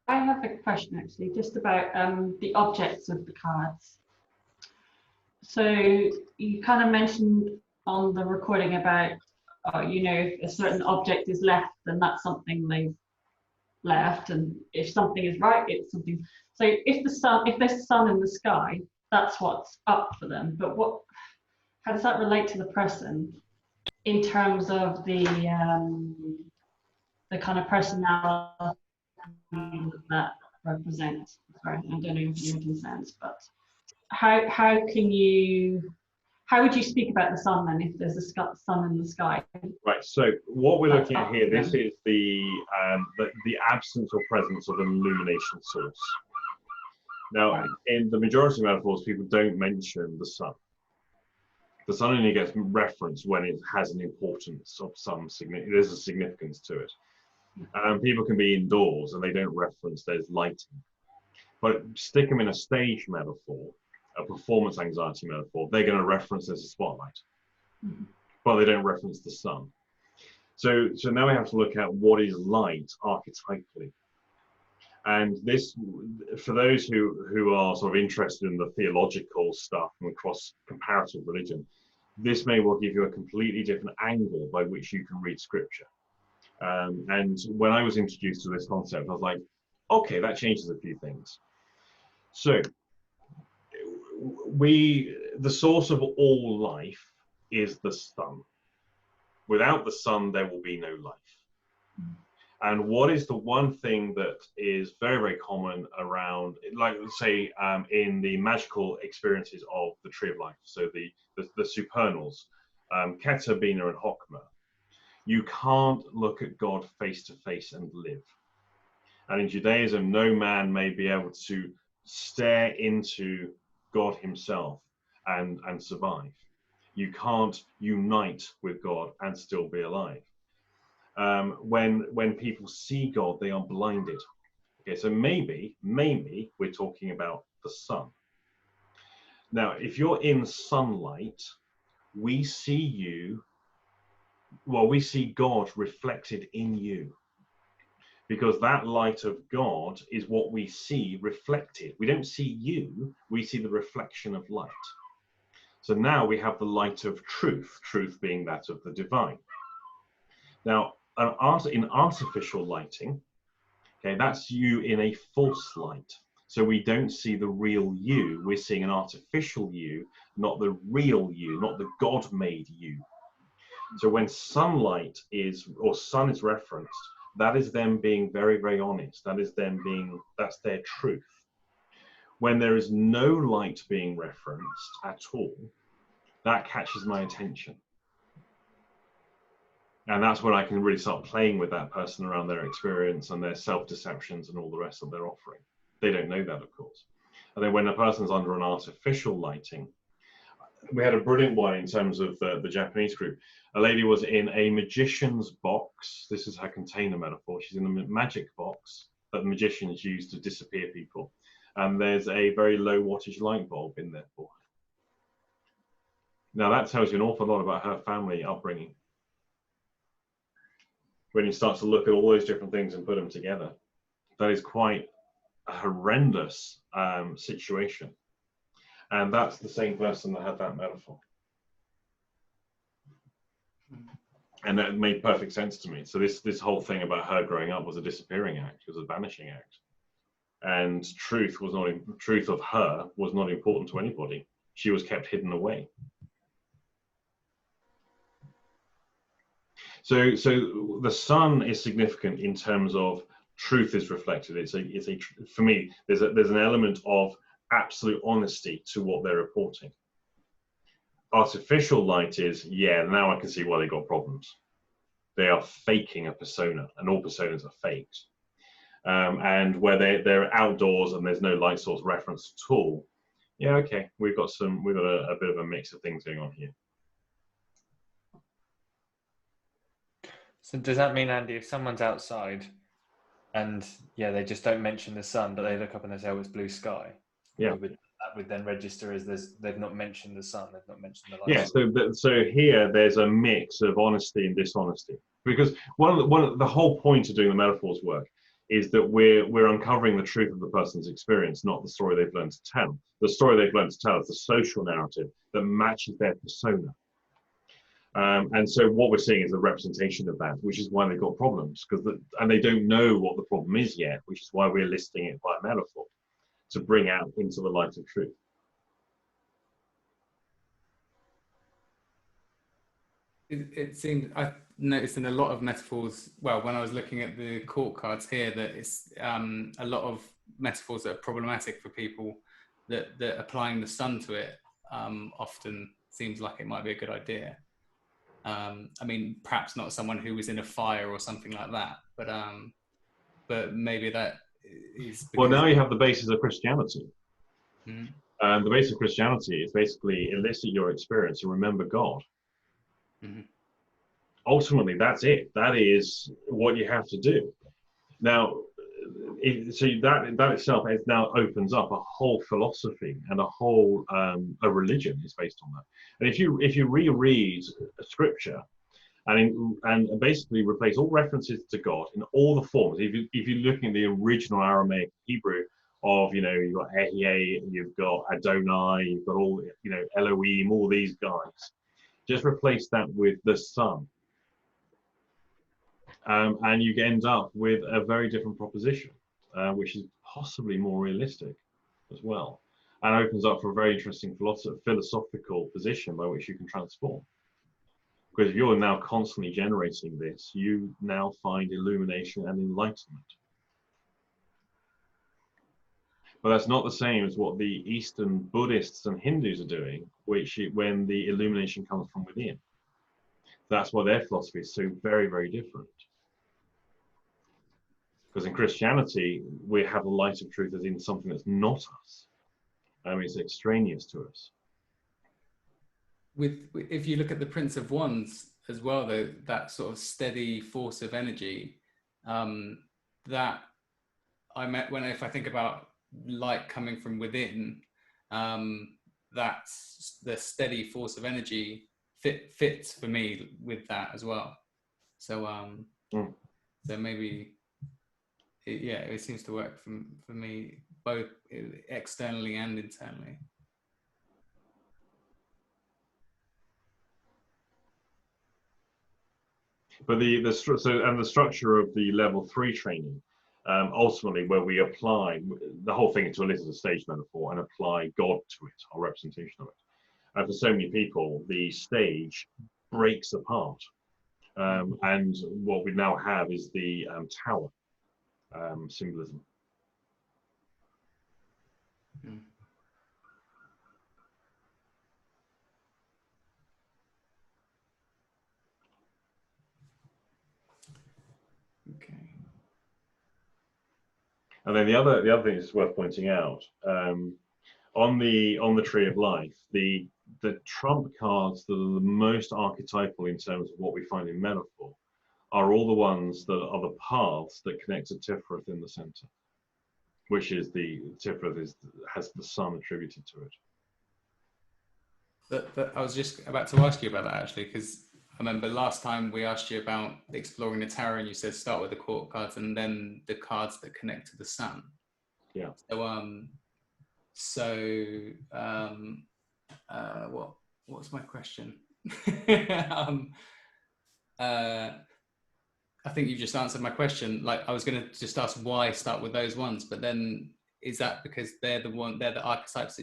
I have a question actually, just about the objects of the cards. So you kind of mentioned on the recording about, if a certain object is left, then that's something they've left, and if something is right, it's something. So if there's a sun in the sky, that's what's up for them. But how does that relate to the present in terms of the kind of personality that represents? Sorry, I don't know if you're making sense, but how would you speak about the sun then if there's a sun in the sky? Right. So what we're looking at here, this is the absence or presence of an illumination source. Now, in the majority of metaphors, people don't mention the sun. The sun only gets referenced when it has an importance of some significance. There's a significance to it. People can be indoors and they don't reference there's lighting. But stick them in a stage metaphor, a performance anxiety metaphor, they're going to reference there's a spotlight. But they don't reference the sun. So now we have to look at what is light archetypally. And this, for those who are sort of interested in the theological stuff and across comparative religion, this may well give you a completely different angle by which you can read scripture. And when I was introduced to this concept, I was like, okay, that changes a few things. So the source of all life is the sun. Without the sun, there will be no life. And what is the one thing that is very, very common around, like say, in the magical experiences of the Tree of Life, so the supernals, Keter, Bina, and Hokmah, you can't look at God face to face and live. And in Judaism, no man may be able to stare into God himself and survive. You can't unite with God and still be alive. When people see God, they are blinded. Okay, so maybe we're talking about the sun. Now, if you're in sunlight, we see God reflected in you. Because that light of God is what we see reflected. We don't see you, we see the reflection of light. So now we have the light of truth, truth being that of the divine. Now, in artificial lighting, okay, that's you in a false light. So we don't see the real you. We're seeing an artificial you, not the real you, not the God-made you. So when sunlight or sun is referenced, that is them being very, very honest. That's their truth. When there is no light being referenced at all, that catches my attention. And that's when I can really start playing with that person around their experience and their self-deceptions and all the rest of their offering. They don't know that, of course. And then when a person's under an artificial lighting, we had a brilliant one in terms of the Japanese group. A lady was in a magician's box. This is her container metaphor. She's in a magic box that magicians use to disappear people. And there's a very low wattage light bulb in there for her. Now that tells you an awful lot about her family upbringing. When you start to look at all those different things and put them together, that is quite a horrendous situation. And that's the same person that had that metaphor. And that made perfect sense to me. So this whole thing about her growing up was a disappearing act, it was a vanishing act. And truth of her was not important to anybody. She was kept hidden away. So the sun is significant in terms of truth is reflected. For me, there's an element of absolute honesty to what they're reporting. Artificial light is, yeah, now I can see why they got problems. They are faking a persona, and all personas are faked. And where they're outdoors and there's no light source reference at all, yeah, okay, we've got a bit of a mix of things going on here. So does that mean, Andy, if someone's outside and yeah, they just don't mention the sun, but they look up and they say, oh, it's blue sky, yeah, that would then register as they've not mentioned the sun, they've not mentioned the light. Yeah, so here there's a mix of honesty and dishonesty, because the whole point of doing the metaphors work is that we're uncovering the truth of the person's experience, not the story they've learned to tell. The story they've learned to tell is the social narrative that matches their persona. And so what we're seeing is a representation of that, which is why they've got problems, and they don't know what the problem is yet, which is why we're listing it by metaphor to bring out into the light of truth. It seemed, I noticed in a lot of metaphors, well, when I was looking at the court cards here, that it's a lot of metaphors that are problematic for people, that applying the sun to it often seems like it might be a good idea. I mean, perhaps not someone who was in a fire or something like that, but maybe that is. Well, now you have the basis of Christianity. Mm. And the basis of Christianity is basically elicit your experience and remember God. Mm-hmm. Ultimately, that's it. That is what you have to do. Now, so that itself now opens up a whole philosophy and a whole a religion is based on that. And if you reread Scripture and basically replace all references to God in all the forms, if you look in the original Aramaic Hebrew of, you've got Ehyeh, you've got Adonai, you've got all, Elohim, all these guys, just replace that with the Son. And you end up with a very different proposition, which is possibly more realistic as well, and opens up for a very interesting philosophical position by which you can transform. Because if you're now constantly generating this, you now find illumination and enlightenment. But that's not the same as what the Eastern Buddhists and Hindus are doing, when the illumination comes from within. That's why their philosophy is so very, very different. Because in Christianity, we have the light of truth as in something that's not us. It's extraneous to us. If you look at the Prince of Wands as well, though, that sort of steady force of energy, that if I think about light coming from within, that's the steady force of energy fits for me with that as well. So so maybe. It seems to work for me both externally and internally. But the structure of the level 3 training, ultimately, where we apply the whole thing to elicit a stage metaphor and apply God to it, our representation of it. And for so many people, the stage breaks apart, and what we now have is the tower. Symbolism. Mm. Okay. And then the other thing that's worth pointing out, on the Tree of Life, the trump cards that are the most archetypal in terms of what we find in metaphor are all the ones that are the paths that connect to Tiferet in the center, which is Tiferet has the sun attributed to it. I was just about to ask you about that, actually, because I remember last time we asked you about exploring the tarot, and you said start with the court cards and then the cards that connect to the sun. Yeah. So what's my question? I think you just answered my question. Like, I was going to just ask why start with those ones, but then is that because they're the archetypes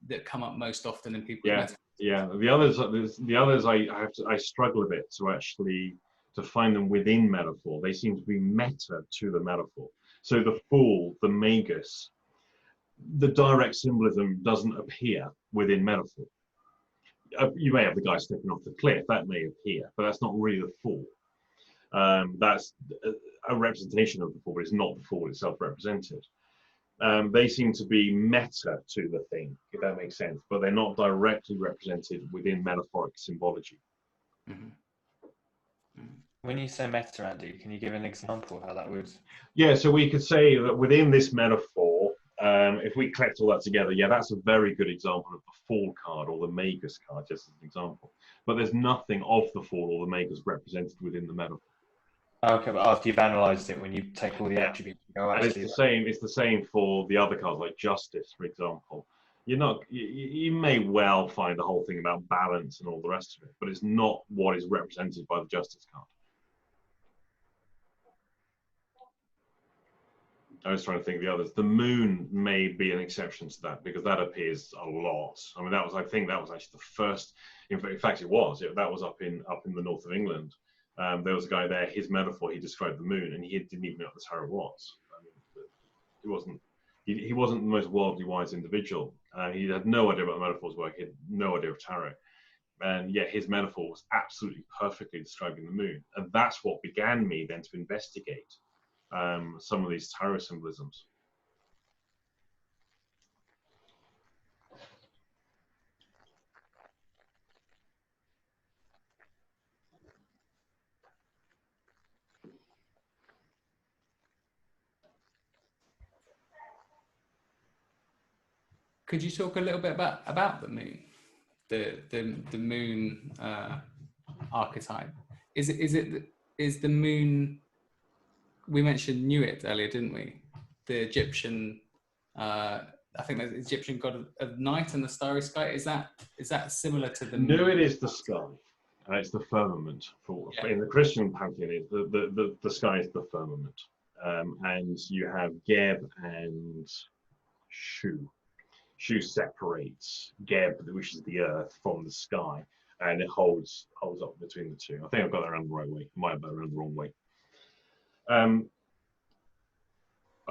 that come up most often in people's metaphors? Yeah. The others I struggle a bit to find them within metaphor. They seem to be meta to the metaphor. So the Fool, the Magus, the direct symbolism doesn't appear within metaphor. You may have the guy stepping off the cliff, that may appear, but that's not really the Fool. That's a representation of the Fool, but it's not the Fool itself represented. They seem to be meta to the thing, if that makes sense, but they're not directly represented within metaphoric symbology. Mm-hmm. When you say meta, Andy, can you give an example of how that would? Yeah, so we could say that within this metaphor, if we collect all that together, that's a very good example of the Fool card or the Magus card, just as an example. But there's nothing of the Fool or the Magus represented within the metaphor. Okay, but after you've analysed it, when you take all the attributes, you go, and it's the same for the other cards, like Justice, for example. you may well find the whole thing about balance and all the rest of it, but it's not what is represented by the justice card. I was trying to think of the others. The moon may be an exception to that because that appears a lot. I mean, I think that was actually the first. In fact, it was. That was up in the north of England. There was a guy there. His metaphor, he described the moon, and he didn't even know what the tarot was. I mean, he wasn't. He wasn't the most worldly wise individual. He had no idea about the metaphors work. He had no idea of tarot, and yet his metaphor was absolutely perfectly describing the moon, and that's what began me then to investigate some of these tarot symbolisms. Could you talk a little bit about the moon, the moon archetype? Is the moon? We mentioned Nuit earlier, didn't we? The Egyptian, I think the Egyptian god of night and the starry sky. Is that similar to the moon? Nuit is the sky. It's the firmament. In the Christian pantheon, the sky is the firmament, and you have Geb and Shu. Shu separates Geb, which is the earth, from the sky, and it holds up between the two. I think I've got that around the right way. I might have got it around the wrong way. I've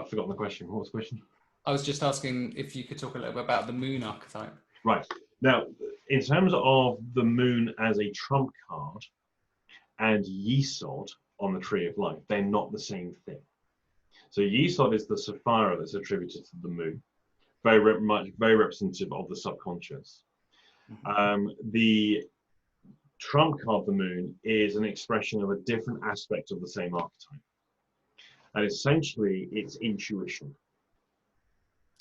forgotten the question. What was the question? I was just asking if you could talk a little bit about the moon archetype. Right. Now, in terms of the moon as a trump card and Yesod on the Tree of Life, they're not the same thing. So Yesod is the sapphire that's attributed to the moon, very representative of the subconscious. Mm-hmm. The trump card, the moon, is an expression of a different aspect of the same archetype. And essentially, it's intuition.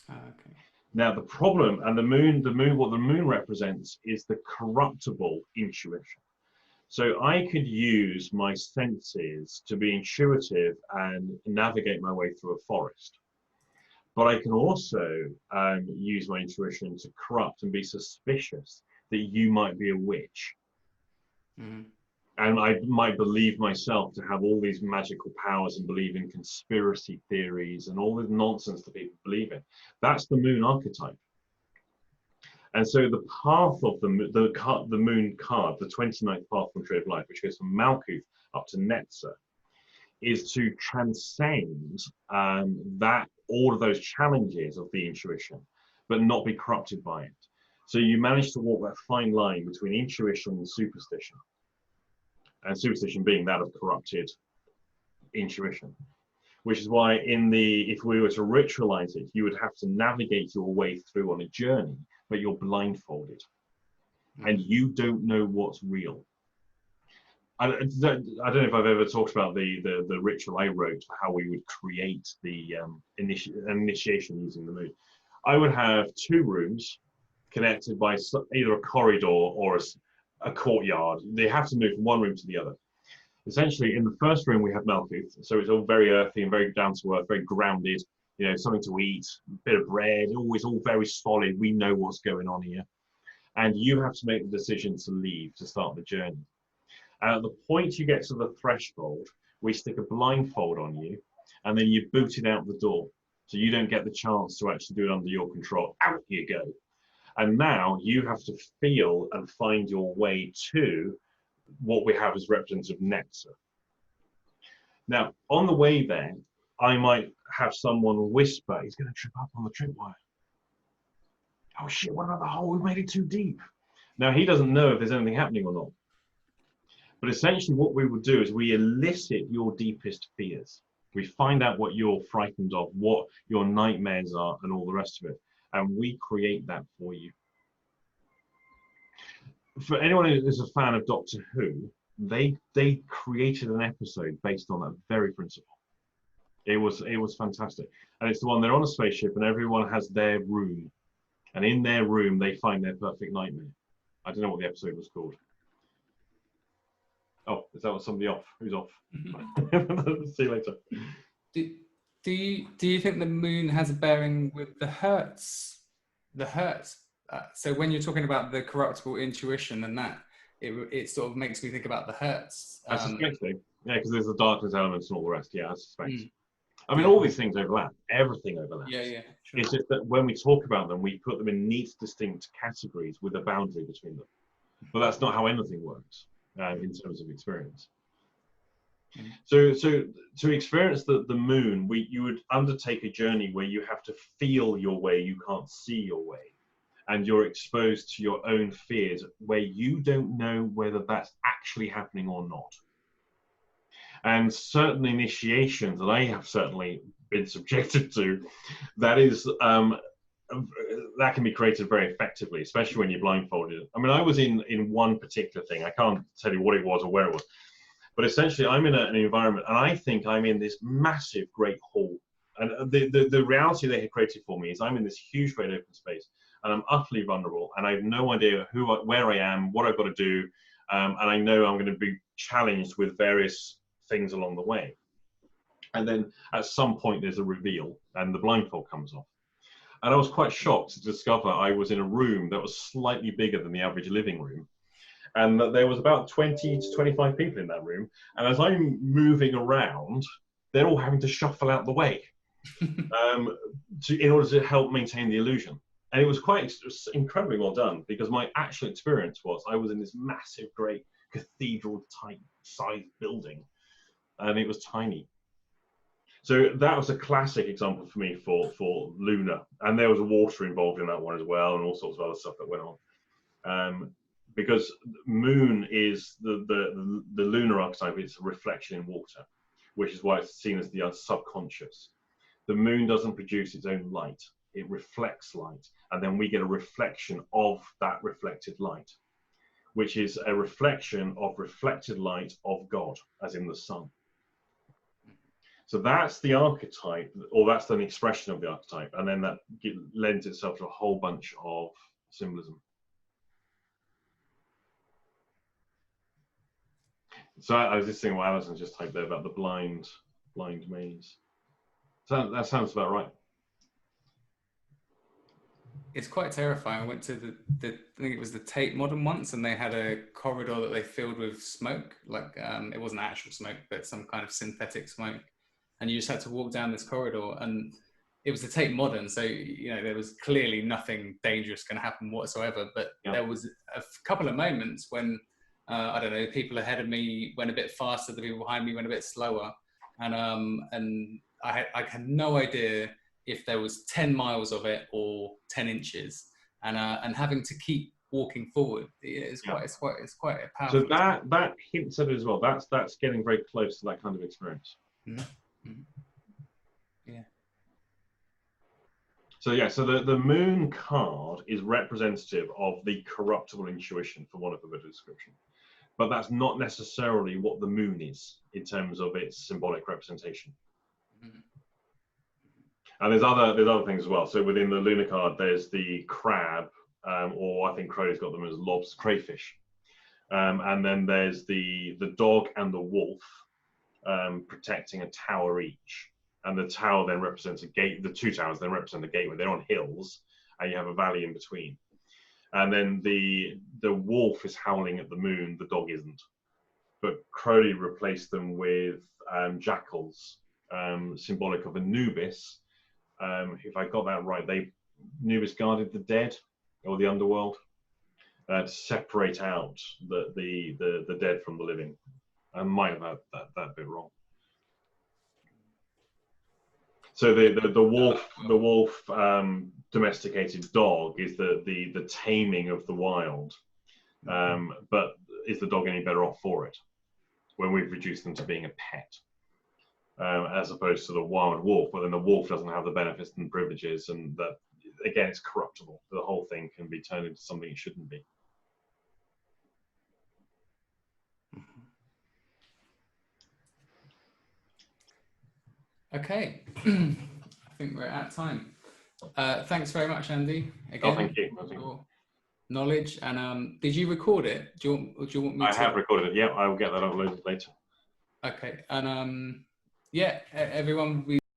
Okay. Now, the problem, and what the moon represents is the corruptible intuition. So I could use my senses to be intuitive and navigate my way through a forest. But I can also use my intuition to corrupt and be suspicious that you might be a witch. Mm-hmm. And I might believe myself to have all these magical powers and believe in conspiracy theories and all the nonsense that people believe in. That's the moon archetype. And so the path of the moon card, the 29th path from Tree of Life, which goes from Malkuth up to Netzer, is to transcend all of those challenges of the intuition, but not be corrupted by it. So you manage to walk that fine line between intuition and superstition. And superstition being that of corrupted intuition, which is why if we were to ritualize it, you would have to navigate your way through on a journey, but you're blindfolded and you don't know what's real. I don't know if I've ever talked about the ritual I wrote for how we would create the initiation using the moon. I would have 2 rooms connected by either a corridor or a courtyard. They have to move from one room to the other. Essentially, in the first room we have Malkuth, so it's all very earthy and very down to earth, very grounded. You know, something to eat, a bit of bread, always all very solid. We know what's going on here, and you have to make the decision to leave to start the journey. And at the point you get to the threshold, we stick a blindfold on you, and then you boot it out the door, so you don't get the chance to actually do it under your control. Out you go. And now you have to feel and find your way to what we have as representative Netzer. Now, on the way there, I might have someone whisper, he's going to trip up on the tripwire. Oh shit, what about the hole? We made it too deep. Now, he doesn't know if there's anything happening or not. But essentially what we would do is we elicit your deepest fears. We find out what you're frightened of, what your nightmares are, and all the rest of it. And we create that for you. For anyone who's a fan of Doctor Who, they created an episode based on that very principle. It was fantastic. And it's the one, they're on a spaceship and everyone has their room. And in their room, they find their perfect nightmare. I don't know what the episode was called. Oh, is that somebody off? Who's off? See you later. Do you think the moon has a bearing with the Hertz the hurts. So when you're talking about the corruptible intuition and that, it sort of makes me think about the hurts. I suspect so. Yeah, because there's the darkness elements and all the rest. Yeah, I suspect. I mean, Yeah. all these things overlap. Everything overlaps. Yeah, yeah. Sure. It's just that when we talk about them, we put them in neat, distinct categories with a boundary between them. But that's not how anything works in terms of experience. So to experience the moon, you would undertake a journey where you have to feel your way, you can't see your way. And you're exposed to your own fears where you don't know whether that's actually happening or not. And certain initiations that I have certainly been subjected to, that is that can be created very effectively, especially when you're blindfolded. I mean, I was in one particular thing. I can't tell you what it was or where it was, but essentially I'm in an environment, and I think I'm in this massive great hall. And the reality they had created for me is I'm in this huge great open space, and I'm utterly vulnerable, and I have no idea where I am, what I've got to do, and I know I'm going to be challenged with various things along the way. And then at some point there's a reveal, and the blindfold comes off. And I was quite shocked to discover I was in a room that was slightly bigger than the average living room, and that there was about 20 to 25 people in that room. And as I'm moving around, they're all having to shuffle out the way in order to help maintain the illusion. And it was incredibly well done, because my actual experience was I was in this massive, great cathedral-type sized building, and it was tiny. So that was a classic example for me for Luna, and there was water involved in that one as well, and all sorts of other stuff that went on. Because moon is the lunar archetype. It's a reflection in water, which is why it's seen as the subconscious. The moon doesn't produce its own light; it reflects light, and then we get a reflection of that reflected light, which is a reflection of reflected light of God, as in the sun. So that's the archetype, or that's an expression of the archetype, and then that lends itself to a whole bunch of symbolism. So I was just thinking what Alison just typed there about the blind maze. So that sounds about right. It's quite terrifying. I went to I think it was the Tate Modern once, and they had a corridor that they filled with smoke, like it wasn't actual smoke, but some kind of synthetic smoke. And you just had to walk down this corridor, and it was the Tate Modern, so there was clearly nothing dangerous going to happen whatsoever. But there was a couple of moments when I don't know, people ahead of me went a bit faster, the people behind me went a bit slower, and I had no idea if there was 10 miles of it or 10 inches, and having to keep walking forward. It's quite a powerful. So that hints at it as well. That's getting very close to that kind of experience. Mm-hmm. Mm-hmm. Yeah. So yeah, so the moon card is representative of the corruptible intuition, for want of a better description. But that's not necessarily what the moon is in terms of its symbolic representation. Mm-hmm. And there's other things as well. So within the lunar card, there's the crab, or I think Crowley's got them as lobster, crayfish. And then there's the dog and the wolf protecting a tower each. And the tower then represents a gate. The two towers then represent a gateway. They're on hills, and you have a valley in between. And then the wolf is howling at the moon. The dog isn't. But Crowley replaced them with jackals, symbolic of Anubis. If I got that right, Anubis guarded the dead or the underworld to separate out the dead from the living. I might have had that bit wrong. So the wolf domesticated dog is the taming of the wild, but is the dog any better off for it when we've reduced them to being a pet, as opposed to the wild wolf? But then the wolf doesn't have the benefits and privileges, and that again, it's corruptible. The whole thing can be turned into something it shouldn't be. Okay, I think we're at time. Thanks very much, Andy. Again, thank you. For your knowledge. And did you record it? Do you want me to? I have recorded it. Yeah, I will get that uploaded later. Okay, and yeah, everyone.